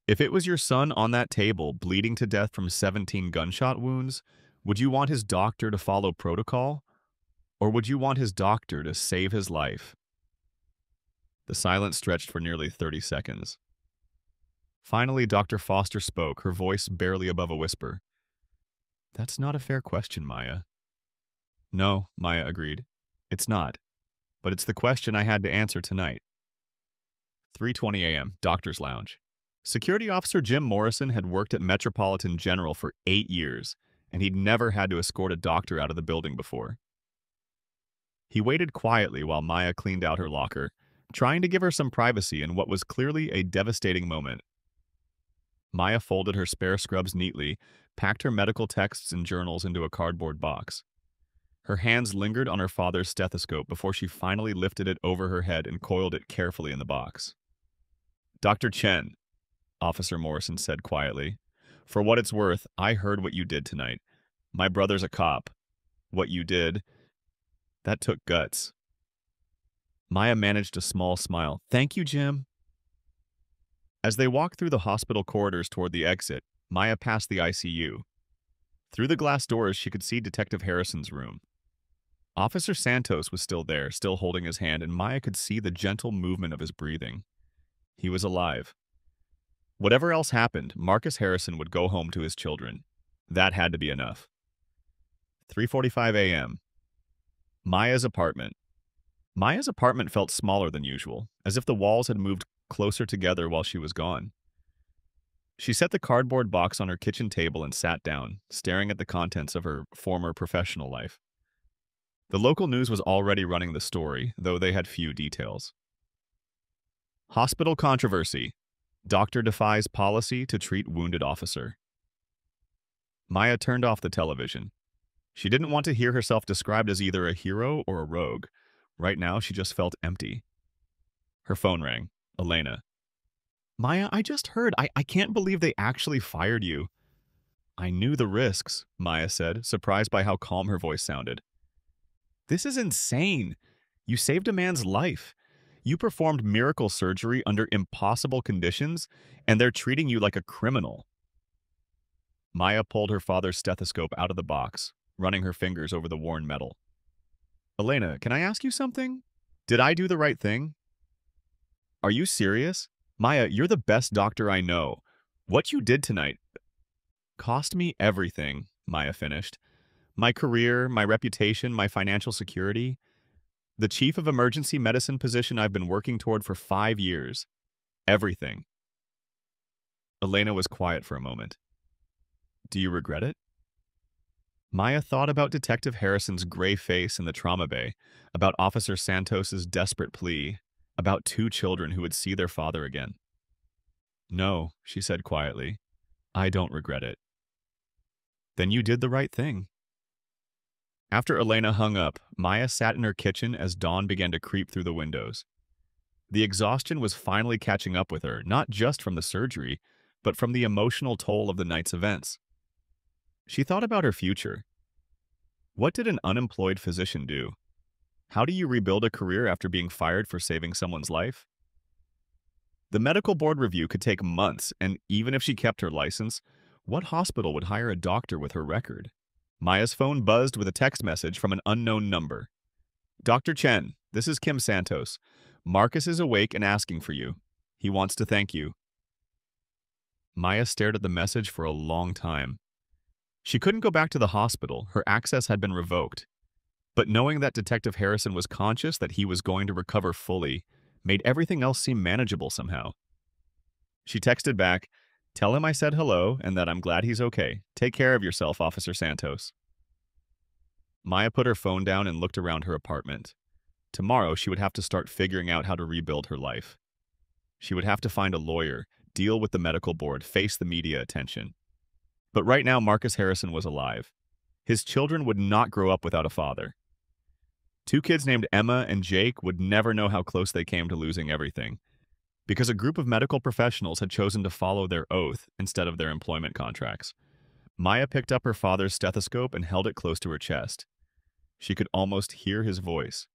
If it was your son on that table, bleeding to death from 17 gunshot wounds, would you want his doctor to follow protocol? Or would you want his doctor to save his life? The silence stretched for nearly 30 seconds. Finally, Dr. Foster spoke, her voice barely above a whisper. That's not a fair question, Maya. No, Maya agreed. It's not. But it's the question I had to answer tonight. 3:20 a.m., Doctor's Lounge. Security Officer Jim Morrison had worked at Metropolitan General for 8 years, and he'd never had to escort a doctor out of the building before. He waited quietly while Maya cleaned out her locker, trying to give her some privacy in what was clearly a devastating moment. Maya folded her spare scrubs neatly, packed her medical texts and journals into a cardboard box. Her hands lingered on her father's stethoscope before she finally lifted it over her head and coiled it carefully in the box. Dr. Chen, Officer Morrison said quietly, for what it's worth, I heard what you did tonight. My brother's a cop. What you did, that took guts. Maya managed a small smile. Thank you, Jim. As they walked through the hospital corridors toward the exit, Maya passed the ICU. Through the glass doors, she could see Detective Harrison's room. Officer Santos was still there, still holding his hand, and Maya could see the gentle movement of his breathing. He was alive. Whatever else happened, Marcus Harrison would go home to his children. That had to be enough. 3:45 a.m. Maya's apartment. Maya's apartment felt smaller than usual, as if the walls had moved closer together while she was gone. She set the cardboard box on her kitchen table and sat down, staring at the contents of her former professional life. The local news was already running the story, though they had few details. Hospital controversy. Doctor defies policy to treat wounded officer. Maya turned off the television. She didn't want to hear herself described as either a hero or a rogue. Right now, she just felt empty. Her phone rang. Elena. Maya, I just heard. I can't believe they actually fired you. I knew the risks, Maya said, surprised by how calm her voice sounded. This is insane. You saved a man's life. You performed miracle surgery under impossible conditions, and they're treating you like a criminal. Maya pulled her father's stethoscope out of the box, running her fingers over the worn metal. Elena, can I ask you something? Did I do the right thing? Are you serious? Maya, you're the best doctor I know. What you did tonight cost me everything, Maya finished. My career, my reputation, my financial security. The chief of emergency medicine position I've been working toward for 5 years. Everything. Elena was quiet for a moment. Do you regret it? Maya thought about Detective Harrison's gray face in the trauma bay, about Officer Santos's desperate plea, about 2 children who would see their father again. No, she said quietly. I don't regret it. Then you did the right thing. After Elena hung up, Maya sat in her kitchen as dawn began to creep through the windows. The exhaustion was finally catching up with her, not just from the surgery, but from the emotional toll of the night's events. She thought about her future. What did an unemployed physician do? How do you rebuild a career after being fired for saving someone's life? The medical board review could take months, and even if she kept her license, what hospital would hire a doctor with her record? Maya's phone buzzed with a text message from an unknown number. Dr. Chen, this is Kim Santos. Marcus is awake and asking for you. He wants to thank you. Maya stared at the message for a long time. She couldn't go back to the hospital. Her access had been revoked. But knowing that Detective Harrison was conscious that he was going to recover fully made everything else seem manageable somehow. She texted back, "Tell him I said hello and that I'm glad he's okay. Take care of yourself, Officer Santos." Maya put her phone down and looked around her apartment. Tomorrow, she would have to start figuring out how to rebuild her life. She would have to find a lawyer, deal with the medical board, face the media attention. But right now, Marcus Harrison was alive. His children would not grow up without a father. 2 kids named Emma and Jake would never know how close they came to losing everything, because a group of medical professionals had chosen to follow their oath instead of their employment contracts. Maya picked up her father's stethoscope and held it close to her chest. She could almost hear his voice.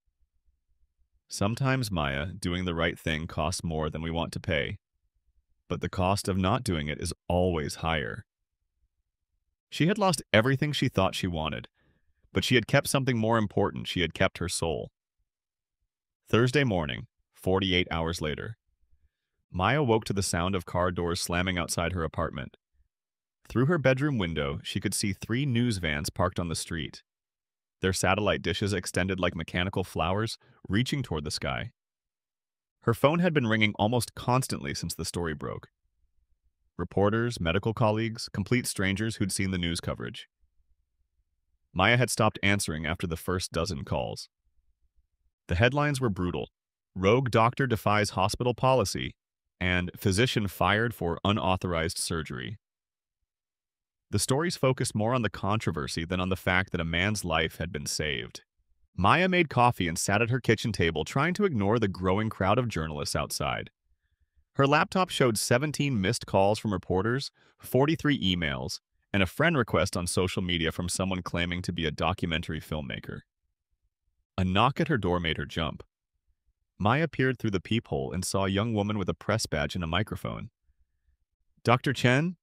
Sometimes, Maya, doing the right thing costs more than we want to pay, but the cost of not doing it is always higher. She had lost everything she thought she wanted, but she had kept something more important. She had kept her soul. Thursday morning, 48 hours later, Maya woke to the sound of car doors slamming outside her apartment. Through her bedroom window, she could see 3 news vans parked on the street. Their satellite dishes extended like mechanical flowers, reaching toward the sky. Her phone had been ringing almost constantly since the story broke. Reporters, medical colleagues, complete strangers who'd seen the news coverage. Maya had stopped answering after the first dozen calls. The headlines were brutal. Rogue doctor defies hospital policy, and physician fired for unauthorized surgery. The stories focused more on the controversy than on the fact that a man's life had been saved. Maya made coffee and sat at her kitchen table, trying to ignore the growing crowd of journalists outside. Her laptop showed 17 missed calls from reporters, 43 emails, and a friend request on social media from someone claiming to be a documentary filmmaker. A knock at her door made her jump. Maya peered through the peephole and saw a young woman with a press badge and a microphone. "Dr. Chen,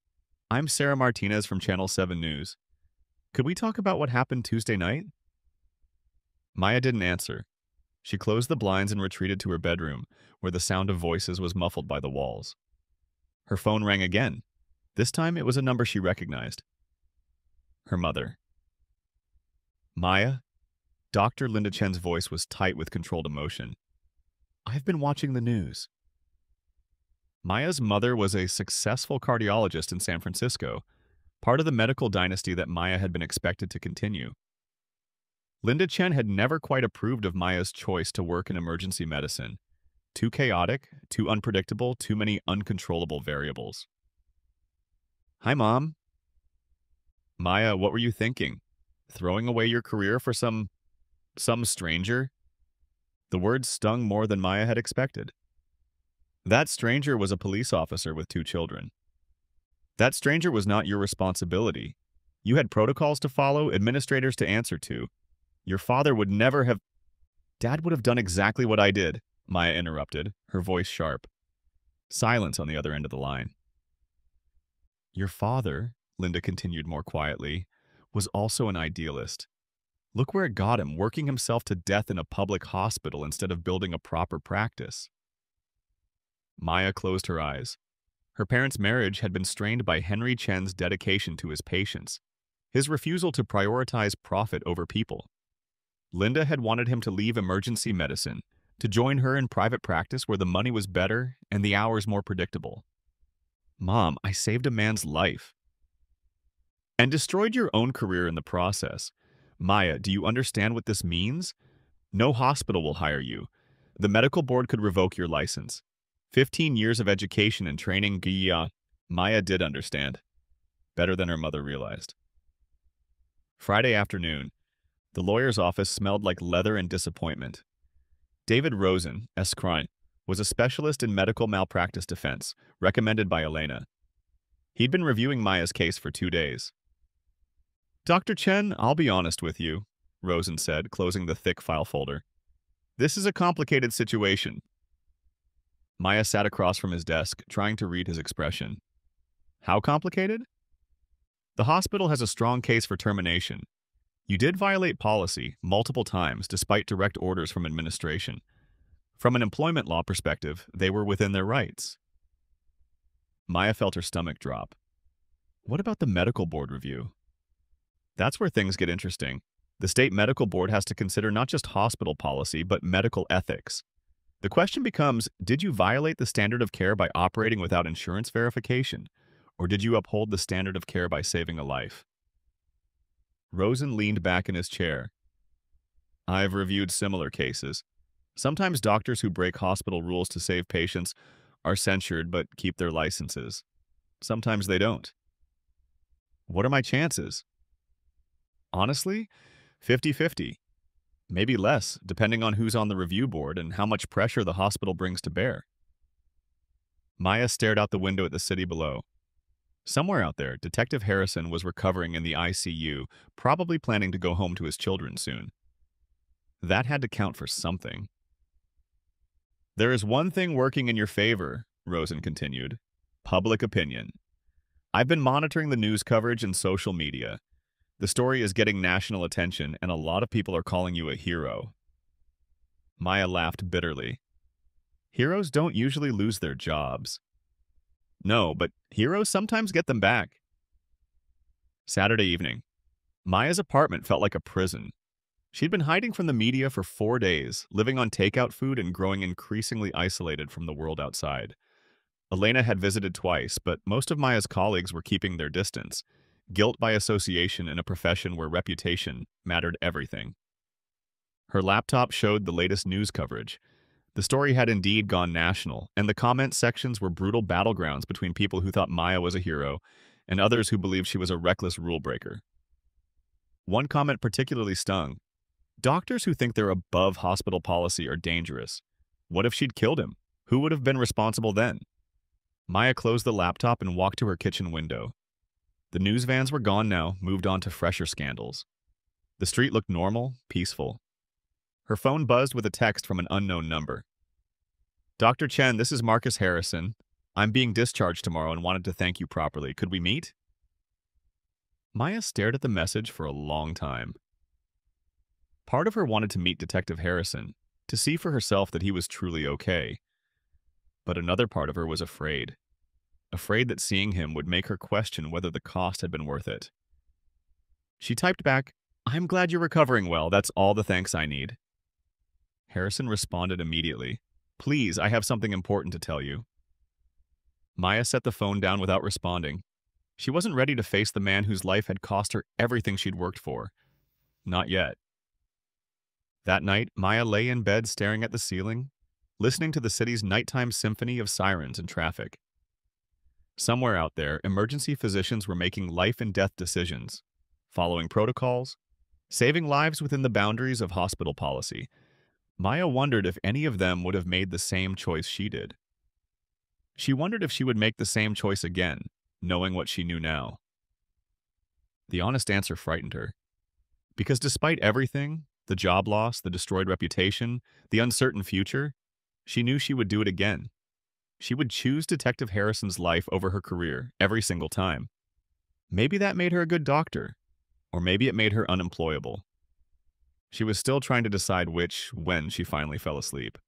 I'm Sarah Martinez from Channel 7 News. Could we talk about what happened Tuesday night?" Maya didn't answer. She closed the blinds and retreated to her bedroom, where the sound of voices was muffled by the walls. Her phone rang again. This time it was a number she recognized. Her mother. "Maya?" Dr. Linda Chen's voice was tight with controlled emotion. "I've been watching the news." Maya's mother was a successful cardiologist in San Francisco, part of the medical dynasty that Maya had been expected to continue. Linda Chen had never quite approved of Maya's choice to work in emergency medicine. Too chaotic, too unpredictable, too many uncontrollable variables. "Hi, Mom." "Maya, what were you thinking? Throwing away your career for some stranger?" The words stung more than Maya had expected. That stranger was a police officer with 2 children. That stranger was not your responsibility. You had protocols to follow, administrators to answer to. Your father would never have— "Dad would have done exactly what I did," Maya interrupted, her voice sharp. Silence on the other end of the line. "Your father," Linda continued more quietly, "was also an idealist. Look where it got him, working himself to death in a public hospital instead of building a proper practice." Maya closed her eyes. Her parents' marriage had been strained by Henry Chen's dedication to his patients, his refusal to prioritize profit over people. Linda had wanted him to leave emergency medicine, to join her in private practice where the money was better and the hours more predictable. "Mom, I saved a man's life." "And destroyed your own career in the process. Maya, do you understand what this means? No hospital will hire you. The medical board could revoke your license. 15 years of education and training, Gia." Maya did understand. Better than her mother realized. Friday afternoon, the lawyer's office smelled like leather and disappointment. David Rosen, Escrine, was a specialist in medical malpractice defense, recommended by Elena. He'd been reviewing Maya's case for 2 days. "Dr. Chen, I'll be honest with you," Rosen said, closing the thick file folder. "This is a complicated situation." Maya sat across from his desk, trying to read his expression. "How complicated?" "The hospital has a strong case for termination. You did violate policy multiple times despite direct orders from administration. From an employment law perspective, they were within their rights." Maya felt her stomach drop. What about the medical board review? That's where things get interesting. The state medical board has to consider not just hospital policy, but medical ethics. The question becomes, did you violate the standard of care by operating without insurance verification? Or did you uphold the standard of care by saving a life? Rosen leaned back in his chair. "I've reviewed similar cases. Sometimes doctors who break hospital rules to save patients are censured but keep their licenses. Sometimes they don't." "What are my chances?" "Honestly, 50-50. Maybe less, depending on who's on the review board and how much pressure the hospital brings to bear." Maya stared out the window at the city below. Somewhere out there, Detective Harrison was recovering in the ICU, probably planning to go home to his children soon. That had to count for something. There is one thing working in your favor, Rosen continued. Public opinion. I've been monitoring the news coverage and social media. The story is getting national attention, and a lot of people are calling you a hero. Maya laughed bitterly. Heroes don't usually lose their jobs. No, but heroes sometimes get them back. Saturday evening. Maya's apartment felt like a prison. She'd been hiding from the media for 4 days, living on takeout food and growing increasingly isolated from the world outside. Elena had visited twice, but most of Maya's colleagues were keeping their distance, guilt by association in a profession where reputation mattered everything. Her laptop showed the latest news coverage. The story had indeed gone national, and the comment sections were brutal battlegrounds between people who thought Maya was a hero and others who believed she was a reckless rule breaker. One comment particularly stung. Doctors who think they're above hospital policy are dangerous. What if she'd killed him? Who would have been responsible then? Maya closed the laptop and walked to her kitchen window. The news vans were gone now, moved on to fresher scandals. The street looked normal, peaceful. Her phone buzzed with a text from an unknown number. Dr. Chen, this is Marcus Harrison. I'm being discharged tomorrow and wanted to thank you properly. Could we meet? Maya stared at the message for a long time. Part of her wanted to meet Detective Harrison, to see for herself that he was truly okay. But another part of her was afraid. Afraid that seeing him would make her question whether the cost had been worth it. She typed back, I'm glad you're recovering well. That's all the thanks I need. Harrison responded immediately. Please, I have something important to tell you. Maya set the phone down without responding. She wasn't ready to face the man whose life had cost her everything she'd worked for. Not yet. That night, Maya lay in bed staring at the ceiling, listening to the city's nighttime symphony of sirens and traffic. Somewhere out there, emergency physicians were making life-and-death decisions, following protocols, saving lives within the boundaries of hospital policy. Maya wondered if any of them would have made the same choice she did. She wondered if she would make the same choice again, knowing what she knew now. The honest answer frightened her. Because despite everything, the job loss, the destroyed reputation, the uncertain future, she knew she would do it again. She would choose Detective Harrison's life over her career every single time. Maybe that made her a good doctor, or maybe it made her unemployable. She was still trying to decide when she finally fell asleep.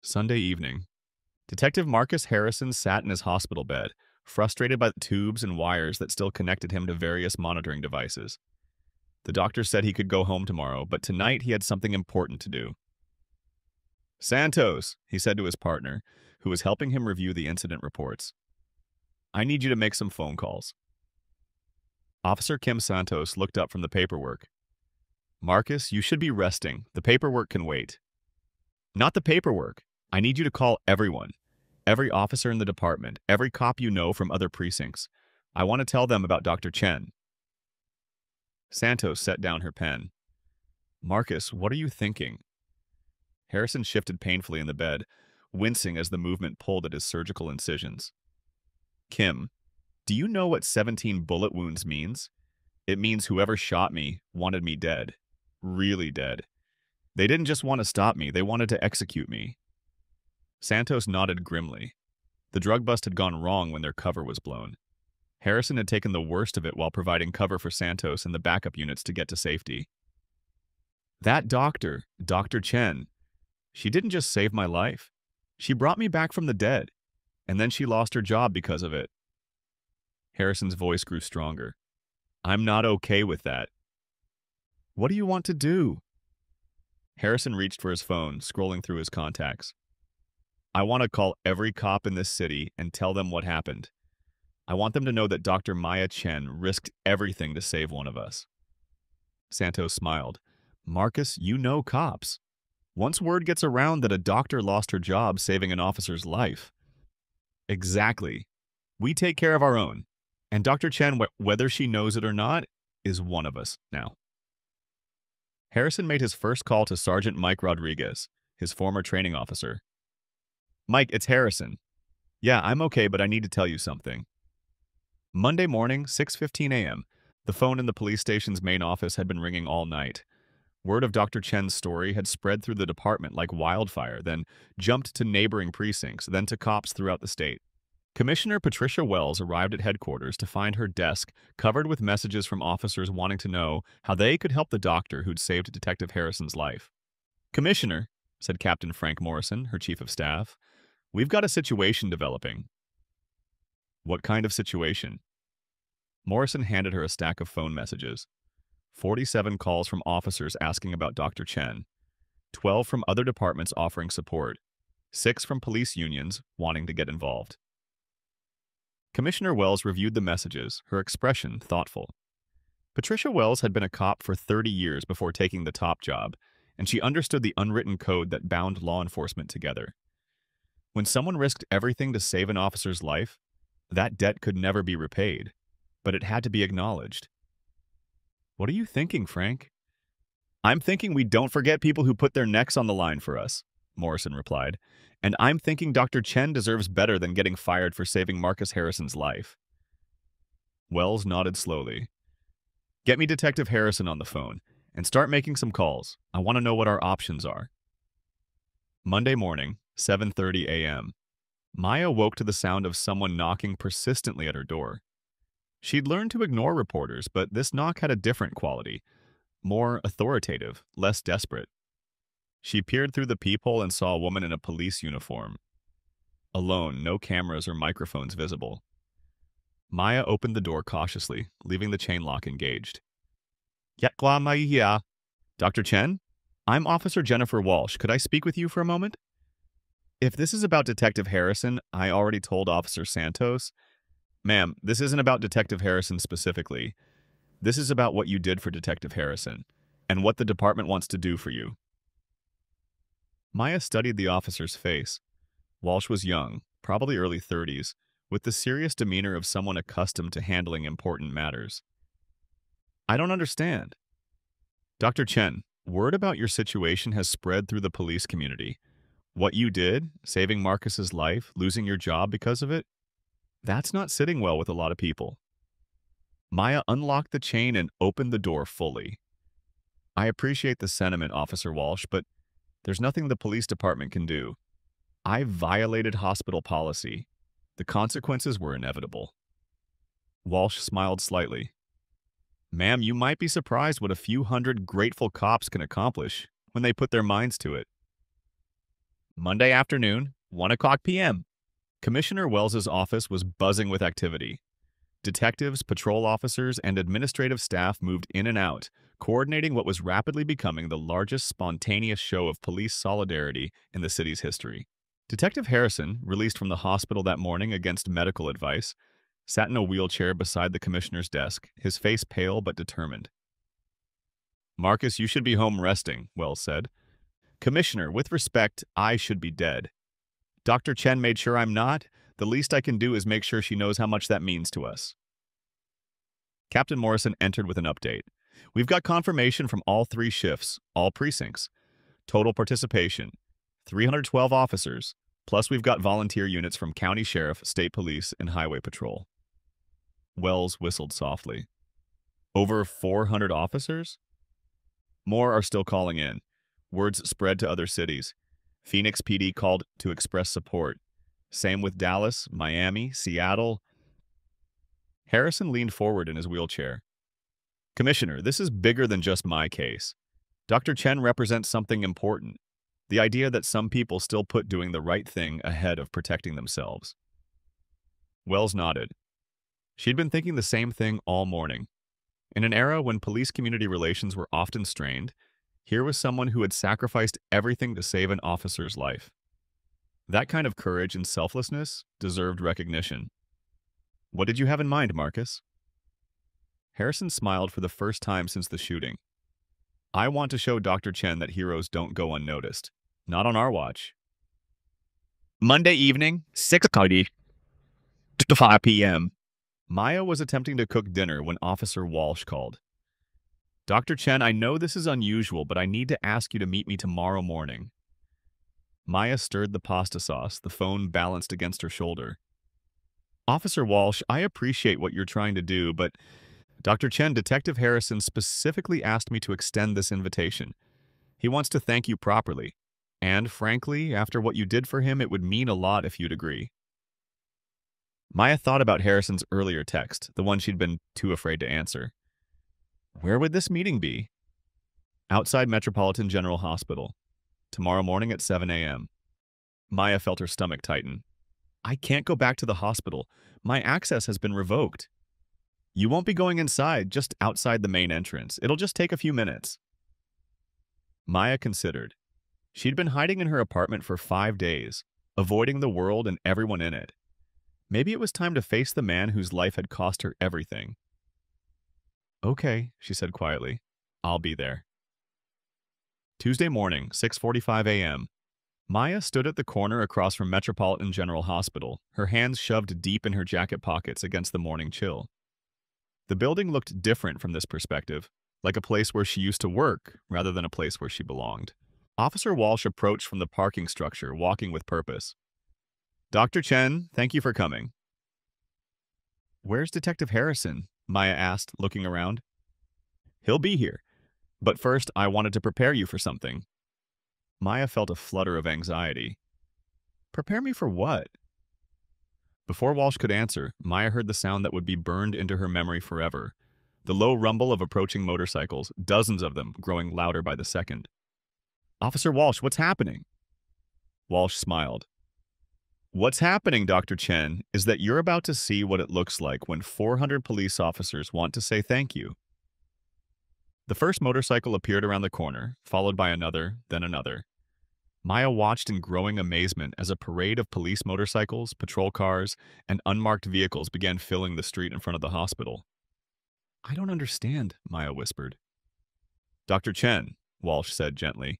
Sunday evening. Detective Marcus Harrison sat in his hospital bed, frustrated by the tubes and wires that still connected him to various monitoring devices. The doctor said he could go home tomorrow, but tonight he had something important to do. Santos, he said to his partner, who was helping him review the incident reports. I need you to make some phone calls. Officer Kim Santos looked up from the paperwork. Marcus, you should be resting. The paperwork can wait. Not the paperwork. I need you to call everyone. Every officer in the department, every cop you know from other precincts. I want to tell them about Dr. Chen. Santos set down her pen. Marcus, what are you thinking? Harrison shifted painfully in the bed, wincing as the movement pulled at his surgical incisions. Kim, do you know what 17 bullet wounds means? It means whoever shot me wanted me dead. Really dead. They didn't just want to stop me, they wanted to execute me. Santos nodded grimly. The drug bust had gone wrong when their cover was blown. Harrison had taken the worst of it while providing cover for Santos and the backup units to get to safety. That doctor, Dr. Chen, she didn't just save my life. She brought me back from the dead, and then she lost her job because of it. Harrison's voice grew stronger. I'm not okay with that. What do you want to do? Harrison reached for his phone, scrolling through his contacts. I want to call every cop in this city and tell them what happened. I want them to know that Dr. Maya Chen risked everything to save one of us. Santos smiled. Marcus, you know cops. Once word gets around that a doctor lost her job saving an officer's life. Exactly. We take care of our own. And Dr. Chen, whether she knows it or not, is one of us now. Harrison made his first call to Sergeant Mike Rodriguez, his former training officer. Mike, it's Harrison. Yeah, I'm okay, but I need to tell you something. Monday morning, 6:15 a.m., the phone in the police station's main office had been ringing all night. Word of Dr. Chen's story had spread through the department like wildfire, then jumped to neighboring precincts, then to cops throughout the state. Commissioner Patricia Wells arrived at headquarters to find her desk covered with messages from officers wanting to know how they could help the doctor who'd saved Detective Harrison's life. "Commissioner," said Captain Frank Morrison, her chief of staff, "we've got a situation developing." "What kind of situation?" Morrison handed her a stack of phone messages. 47 calls from officers asking about Dr. Chen, 12 from other departments offering support, 6 from police unions wanting to get involved. Commissioner Wells reviewed the messages, her expression thoughtful. Patricia Wells had been a cop for 30 years before taking the top job, and she understood the unwritten code that bound law enforcement together. When someone risked everything to save an officer's life, that debt could never be repaid, but it had to be acknowledged. "What are you thinking, Frank?" "I'm thinking we don't forget people who put their necks on the line for us," Morrison replied. "And I'm thinking Dr. Chen deserves better than getting fired for saving Marcus Harrison's life." Wells nodded slowly. "Get me Detective Harrison on the phone, and start making some calls. I want to know what our options are." Monday morning, 7:30 a.m. Maya woke to the sound of someone knocking persistently at her door. She'd learned to ignore reporters, but this knock had a different quality, more authoritative, less desperate. She peered through the peephole and saw a woman in a police uniform. Alone, no cameras or microphones visible. Maya opened the door cautiously, leaving the chain lock engaged. "Yakwa Maya. Dr. Chen? I'm Officer Jennifer Walsh. Could I speak with you for a moment?" "If this is about Detective Harrison, I already told Officer Santos." "Ma'am, this isn't about Detective Harrison specifically. This is about what you did for Detective Harrison, and what the department wants to do for you." Maya studied the officer's face. Walsh was young, probably early 30s, with the serious demeanor of someone accustomed to handling important matters. "I don't understand." "Dr. Chen, word about your situation has spread through the police community. What you did, saving Marcus's life, losing your job because of it, that's not sitting well with a lot of people." Maya unlocked the chain and opened the door fully. "I appreciate the sentiment, Officer Walsh, but there's nothing the police department can do. I violated hospital policy. The consequences were inevitable." Walsh smiled slightly. "Ma'am, you might be surprised what a few hundred grateful cops can accomplish when they put their minds to it." Monday afternoon, 1:00 p.m. Commissioner Wells's office was buzzing with activity. Detectives, patrol officers, and administrative staff moved in and out, coordinating what was rapidly becoming the largest spontaneous show of police solidarity in the city's history. Detective Harrison, released from the hospital that morning against medical advice, sat in a wheelchair beside the commissioner's desk, his face pale but determined. "Marcus, you should be home resting," Wells said. "Commissioner, with respect, I should be dead. Dr. Chen made sure I'm not. The least I can do is make sure she knows how much that means to us." Captain Morrison entered with an update. "We've got confirmation from all 3 shifts, all precincts. Total participation, 312 officers, plus we've got volunteer units from County Sheriff, State Police, and Highway Patrol." Wells whistled softly. "Over 400 officers?" "More are still calling in. Words spread to other cities. Phoenix PD called to express support. Same with Dallas, Miami, Seattle." Harrison leaned forward in his wheelchair. "Commissioner, this is bigger than just my case. Dr. Chen represents something important. The idea that some people still put doing the right thing ahead of protecting themselves." Wells nodded. She'd been thinking the same thing all morning. In an era when police-community relations were often strained, here was someone who had sacrificed everything to save an officer's life. That kind of courage and selflessness deserved recognition. "What did you have in mind, Marcus?" Harrison smiled for the first time since the shooting. "I want to show Dr. Chen that heroes don't go unnoticed. Not on our watch." Monday evening, 6:30 to 5 p.m. Maya was attempting to cook dinner when Officer Walsh called. "Dr. Chen, I know this is unusual, but I need to ask you to meet me tomorrow morning." Maya stirred the pasta sauce, the phone balanced against her shoulder. "Officer Walsh, I appreciate what you're trying to do, but Dr. Chen, Detective Harrison specifically asked me to extend this invitation. He wants to thank you properly. And, frankly, after what you did for him, it would mean a lot if you'd agree. Maya thought about Harrison's earlier text, the one she'd been too afraid to answer. Where would this meeting be? Outside Metropolitan General Hospital. Tomorrow morning at 7 a.m. Maya felt her stomach tighten. I can't go back to the hospital. My access has been revoked. You won't be going inside, just outside the main entrance. It'll just take a few minutes. Maya considered. She'd been hiding in her apartment for 5 days, avoiding the world and everyone in it. Maybe it was time to face the man whose life had cost her everything. Okay, she said quietly. I'll be there. Tuesday morning, 6:45 a.m. Maya stood at the corner across from Metropolitan General Hospital, her hands shoved deep in her jacket pockets against the morning chill. The building looked different from this perspective, like a place where she used to work rather than a place where she belonged. Officer Walsh approached from the parking structure, walking with purpose. Dr. Chen, thank you for coming. Where's Detective Harrison? Maya asked, looking around. He'll be here. But first, I wanted to prepare you for something. Maya felt a flutter of anxiety. Prepare me for what? Before Walsh could answer, Maya heard the sound that would be burned into her memory forever. The low rumble of approaching motorcycles, dozens of them growing louder by the second. Officer Walsh, what's happening? Walsh smiled. What's happening, Dr. Chen, is that you're about to see what it looks like when 400 police officers want to say thank you. The first motorcycle appeared around the corner, followed by another, then another. Maya watched in growing amazement as a parade of police motorcycles, patrol cars, and unmarked vehicles began filling the street in front of the hospital. I don't understand, Maya whispered. Dr. Chen, Walsh said gently.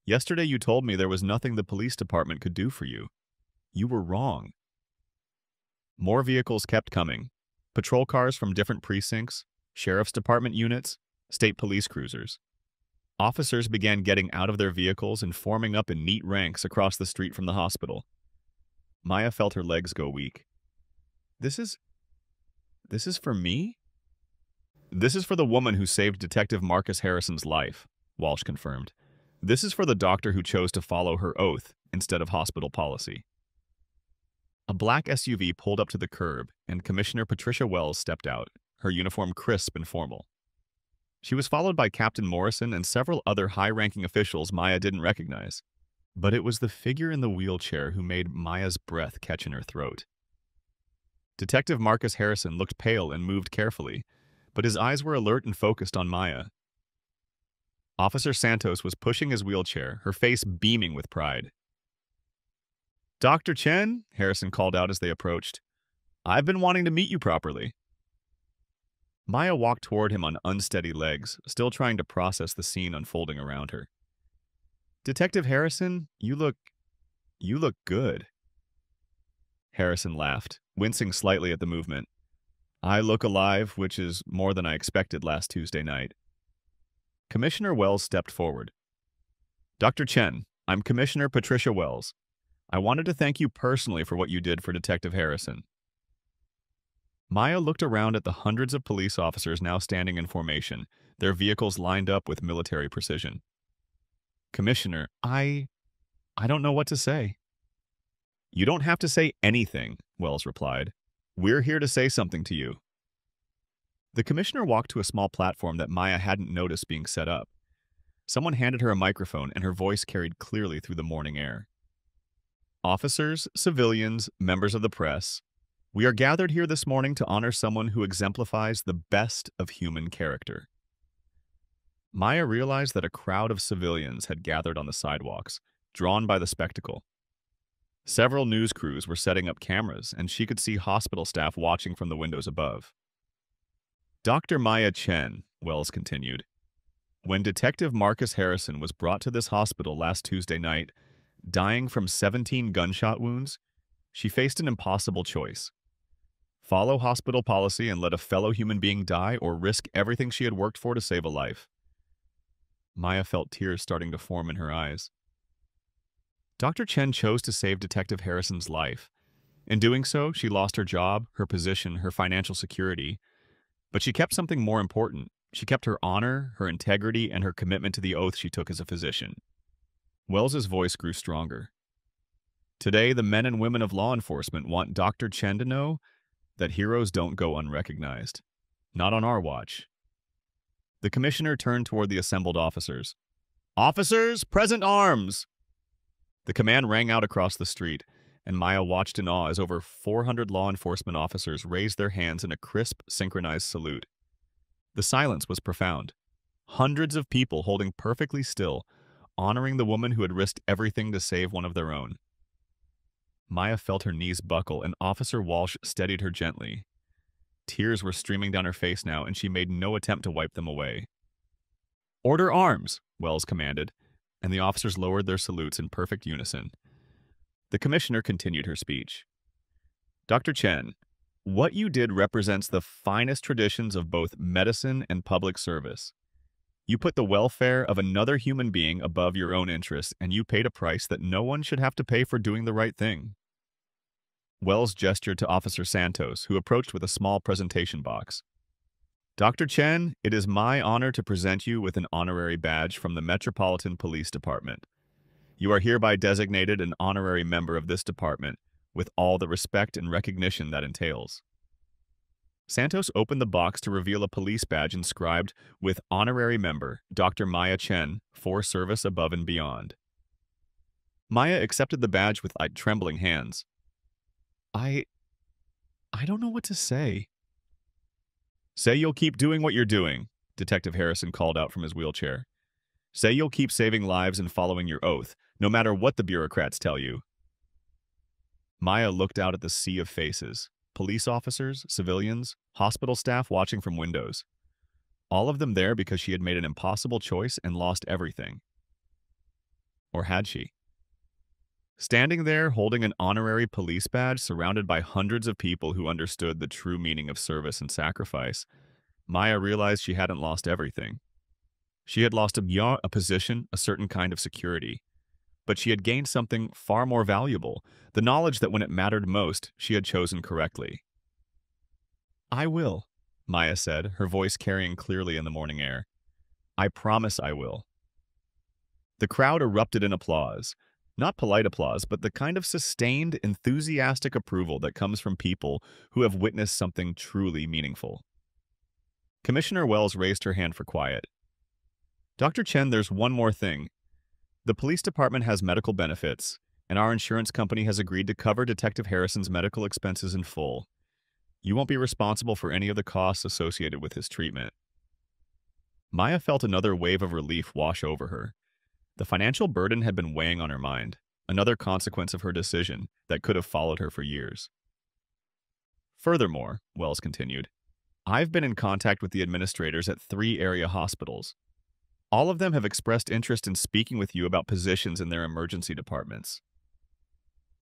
Yesterday you told me there was nothing the police department could do for you. You were wrong. More vehicles kept coming. Patrol cars from different precincts, sheriff's department units, state police cruisers. Officers began getting out of their vehicles and forming up in neat ranks across the street from the hospital. Maya felt her legs go weak. This is for me? This is for the woman who saved Detective Marcus Harrison's life, Walsh confirmed. This is for the doctor who chose to follow her oath instead of hospital policy. A black SUV pulled up to the curb, and Commissioner Patricia Wells stepped out, her uniform crisp and formal. She was followed by Captain Morrison and several other high-ranking officials Maya didn't recognize. But it was the figure in the wheelchair who made Maya's breath catch in her throat. Detective Marcus Harrison looked pale and moved carefully, but his eyes were alert and focused on Maya. Officer Santos was pushing his wheelchair, her face beaming with pride. Dr. Chen, Harrison called out as they approached. I've been wanting to meet you properly. Maya walked toward him on unsteady legs, still trying to process the scene unfolding around her. Detective Harrison, you look good. Harrison laughed, wincing slightly at the movement. I look alive, which is more than I expected last Tuesday night. Commissioner Wells stepped forward. Dr. Chen, I'm Commissioner Patricia Wells. I wanted to thank you personally for what you did for Detective Harrison. Maya looked around at the hundreds of police officers now standing in formation, their vehicles lined up with military precision. Commissioner, I don't know what to say. You don't have to say anything, Wells replied. We're here to say something to you. The commissioner walked to a small platform that Maya hadn't noticed being set up. Someone handed her a microphone and her voice carried clearly through the morning air. Officers, civilians, members of the press, we are gathered here this morning to honor someone who exemplifies the best of human character. Maya realized that a crowd of civilians had gathered on the sidewalks, drawn by the spectacle. Several news crews were setting up cameras, and she could see hospital staff watching from the windows above. Dr. Maya Chen, Wells continued, when Detective Marcus Harrison was brought to this hospital last Tuesday night, dying from 17 gunshot wounds, she faced an impossible choice. Follow hospital policy and let a fellow human being die, or risk everything she had worked for to save a life. Maya felt tears starting to form in her eyes. Dr. Chen chose to save Detective Harrison's life. In doing so, she lost her job, her position, her financial security. But she kept something more important. She kept her honor, her integrity, and her commitment to the oath she took as a physician. Wells's voice grew stronger. Today, the men and women of law enforcement want Dr. Chen to know that heroes don't go unrecognized. Not on our watch. The commissioner turned toward the assembled officers. "Officers, present arms!" The command rang out across the street, and Maya watched in awe as over 400 law enforcement officers raised their hands in a crisp, synchronized salute. The silence was profound. Hundreds of people holding perfectly still, honoring the woman who had risked everything to save one of their own. Maya felt her knees buckle, and Officer Walsh steadied her gently. Tears were streaming down her face now, and she made no attempt to wipe them away. "Order arms," Wells commanded, and the officers lowered their salutes in perfect unison. The commissioner continued her speech. "Dr. Chen, what you did represents the finest traditions of both medicine and public service. You put the welfare of another human being above your own interests, and you paid a price that no one should have to pay for doing the right thing." Wells gestured to Officer Santos, who approached with a small presentation box. "Dr. Chen, it is my honor to present you with an honorary badge from the Metropolitan Police Department. You are hereby designated an honorary member of this department, with all the respect and recognition that entails." Santos opened the box to reveal a police badge inscribed with Honorary Member, Dr. Maya Chen, for service above and beyond. Maya accepted the badge with trembling hands. I don't know what to say." "Say you'll keep doing what you're doing," Detective Harrison called out from his wheelchair. "Say you'll keep saving lives and following your oath, no matter what the bureaucrats tell you." Maya looked out at the sea of faces, police officers, civilians, hospital staff watching from windows. All of them there because she had made an impossible choice and lost everything. Or had she? Standing there, holding an honorary police badge surrounded by hundreds of people who understood the true meaning of service and sacrifice, Maya realized she hadn't lost everything. She had lost a position, a certain kind of security. But she had gained something far more valuable, the knowledge that when it mattered most, she had chosen correctly. "I will," Maya said, her voice carrying clearly in the morning air. "I promise I will." The crowd erupted in applause. Not polite applause, but the kind of sustained, enthusiastic approval that comes from people who have witnessed something truly meaningful. Commissioner Wells raised her hand for quiet. "Dr. Chen, there's one more thing. The police department has medical benefits, and our insurance company has agreed to cover Detective Harrison's medical expenses in full. You won't be responsible for any of the costs associated with his treatment." Maya felt another wave of relief wash over her. The financial burden had been weighing on her mind, another consequence of her decision that could have followed her for years. "Furthermore," Wells continued, "I've been in contact with the administrators at 3 area hospitals. All of them have expressed interest in speaking with you about positions in their emergency departments."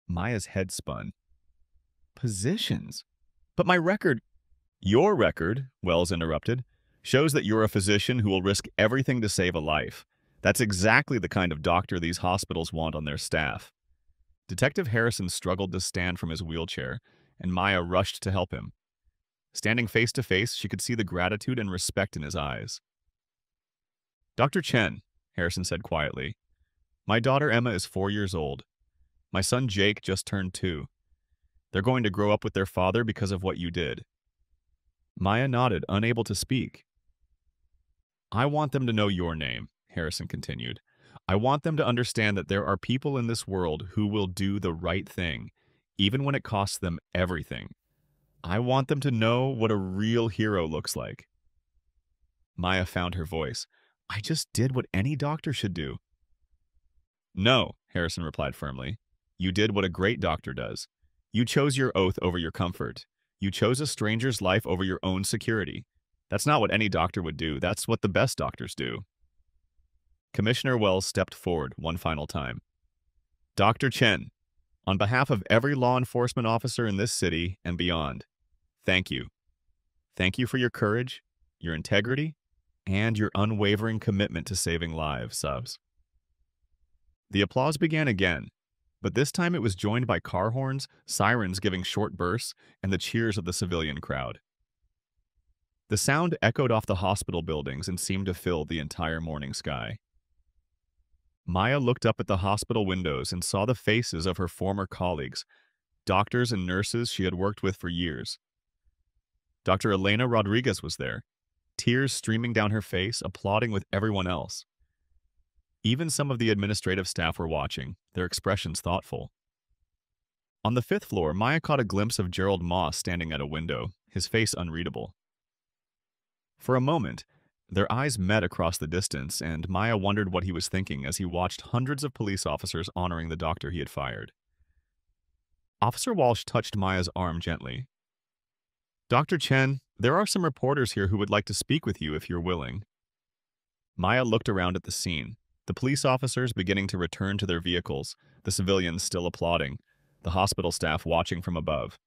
Maya's head spun. "Positions? But my record—" "Your record," Wells interrupted, "shows that you're a physician who will risk everything to save a life. That's exactly the kind of doctor these hospitals want on their staff." Detective Harrison struggled to stand from his wheelchair, and Maya rushed to help him. Standing face to face, she could see the gratitude and respect in his eyes. "Dr. Chen," Harrison said quietly, "my daughter Emma is 4 years old. My son Jake just turned 2. They're going to grow up with their father because of what you did." Maya nodded, unable to speak. "I want them to know your name," Harrison continued. "I want them to understand that there are people in this world who will do the right thing, even when it costs them everything. I want them to know what a real hero looks like." Maya found her voice. "I just did what any doctor should do." "No," Harrison replied firmly. "You did what a great doctor does. You chose your oath over your comfort. You chose a stranger's life over your own security. That's not what any doctor would do. That's what the best doctors do." Commissioner Wells stepped forward one final time. "Dr. Chen, on behalf of every law enforcement officer in this city and beyond, thank you. Thank you for your courage, your integrity, and your unwavering commitment to saving lives, subs." The applause began again, but this time it was joined by car horns, sirens giving short bursts, and the cheers of the civilian crowd. The sound echoed off the hospital buildings and seemed to fill the entire morning sky. Maya looked up at the hospital windows and saw the faces of her former colleagues, doctors and nurses she had worked with for years. Dr. Elena Rodriguez was there, tears streaming down her face, applauding with everyone else. Even some of the administrative staff were watching, their expressions thoughtful. On the 5th floor, Maya caught a glimpse of Gerald Moss standing at a window, his face unreadable. For a moment, their eyes met across the distance, and Maya wondered what he was thinking as he watched hundreds of police officers honoring the doctor he had fired. Officer Walsh touched Maya's arm gently. "Dr. Chen, there are some reporters here who would like to speak with you if you're willing." Maya looked around at the scene, the police officers beginning to return to their vehicles, the civilians still applauding, the hospital staff watching from above.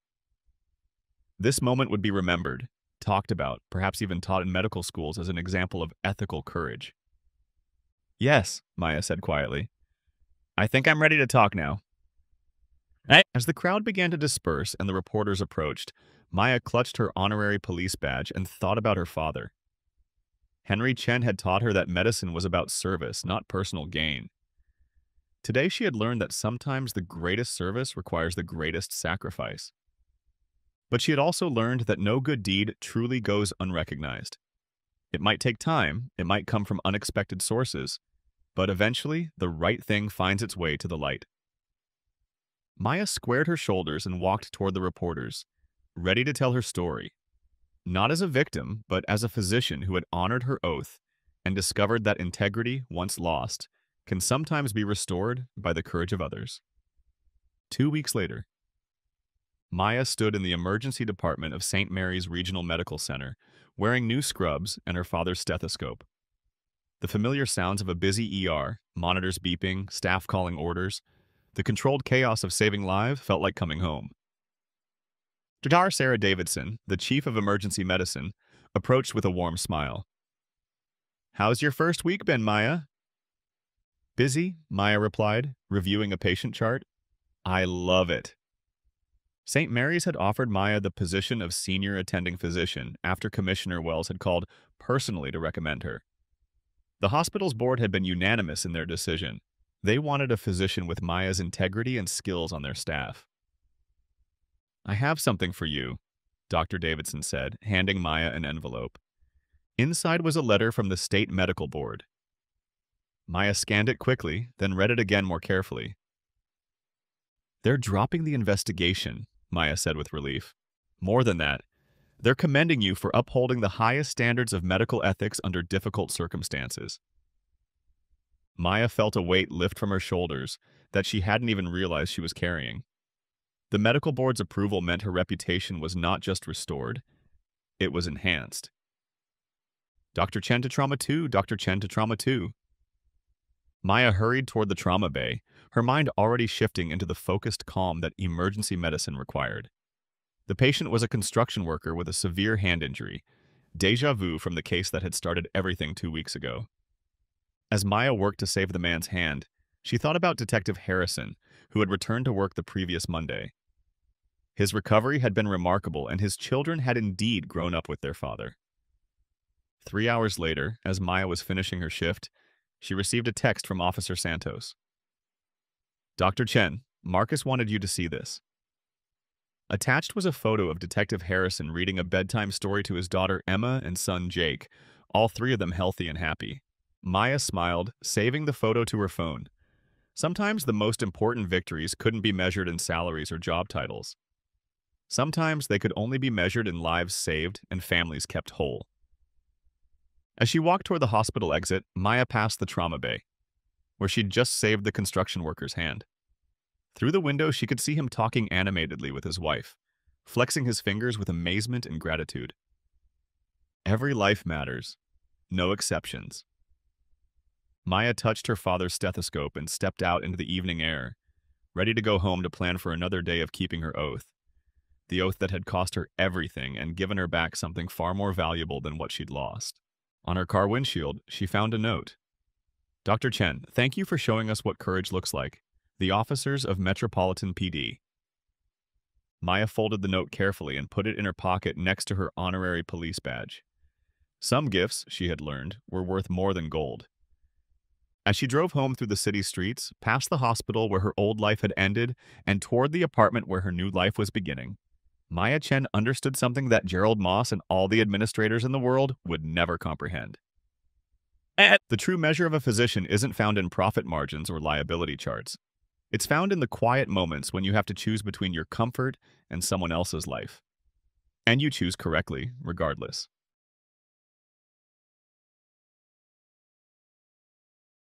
This moment would be remembered, talked about, perhaps even taught in medical schools as an example of ethical courage. "Yes," Maya said quietly. "I think I'm ready to talk now." As the crowd began to disperse and the reporters approached, Maya clutched her honorary police badge and thought about her father. Henry Chen had taught her that medicine was about service, not personal gain. Today she had learned that sometimes the greatest service requires the greatest sacrifice. But she had also learned that no good deed truly goes unrecognized. It might take time, it might come from unexpected sources, but eventually the right thing finds its way to the light. Maya squared her shoulders and walked toward the reporters, ready to tell her story, not as a victim, but as a physician who had honored her oath and discovered that integrity, once lost, can sometimes be restored by the courage of others. 2 weeks later, Maya stood in the emergency department of St. Mary's Regional Medical Center, wearing new scrubs and her father's stethoscope. The familiar sounds of a busy ER, monitors beeping, staff calling orders, the controlled chaos of saving lives felt like coming home. Dr. Sarah Davidson, the chief of emergency medicine, approached with a warm smile. "How's your first week been, Maya?" "Busy," Maya replied, reviewing a patient chart. "I love it." St. Mary's had offered Maya the position of senior attending physician after Commissioner Wells had called personally to recommend her. The hospital's board had been unanimous in their decision. They wanted a physician with Maya's integrity and skills on their staff. "I have something for you," Dr. Davidson said, handing Maya an envelope. Inside was a letter from the state medical board. Maya scanned it quickly, then read it again more carefully. "They're dropping the investigation," Maya said with relief. "More than that, they're commending you for upholding the highest standards of medical ethics under difficult circumstances." Maya felt a weight lift from her shoulders that she hadn't even realized she was carrying. The medical board's approval meant her reputation was not just restored, it was enhanced. "Dr. Chen to Trauma 2, Dr. Chen to Trauma 2. Maya hurried toward the trauma bay, her mind already shifting into the focused calm that emergency medicine required. The patient was a construction worker with a severe hand injury, déjà vu from the case that had started everything 2 weeks ago. As Maya worked to save the man's hand, she thought about Detective Harrison, who had returned to work the previous Monday. His recovery had been remarkable, and his children had indeed grown up with their father. 3 hours later, as Maya was finishing her shift, she received a text from Officer Santos. "Dr. Chen, Marcus wanted you to see this." Attached was a photo of Detective Harrison reading a bedtime story to his daughter Emma and son Jake, all 3 of them healthy and happy. Maya smiled, saving the photo to her phone. Sometimes the most important victories couldn't be measured in salaries or job titles. Sometimes they could only be measured in lives saved and families kept whole. As she walked toward the hospital exit, Maya passed the trauma bay, where she'd just saved the construction worker's hand. Through the window, she could see him talking animatedly with his wife, flexing his fingers with amazement and gratitude. Every life matters, no exceptions. Maya touched her father's stethoscope and stepped out into the evening air, ready to go home to plan for another day of keeping her oath. The oath that had cost her everything and given her back something far more valuable than what she'd lost. On her car windshield, she found a note. "Dr. Chen, thank you for showing us what courage looks like. The officers of Metropolitan PD." Maya folded the note carefully and put it in her pocket next to her honorary police badge. Some gifts, she had learned, were worth more than gold. As she drove home through the city streets, past the hospital where her old life had ended, and toward the apartment where her new life was beginning, Maya Chen understood something that Gerald Moss and all the administrators in the world would never comprehend. The true measure of a physician isn't found in profit margins or liability charts. It's found in the quiet moments when you have to choose between your comfort and someone else's life. And you choose correctly, regardless.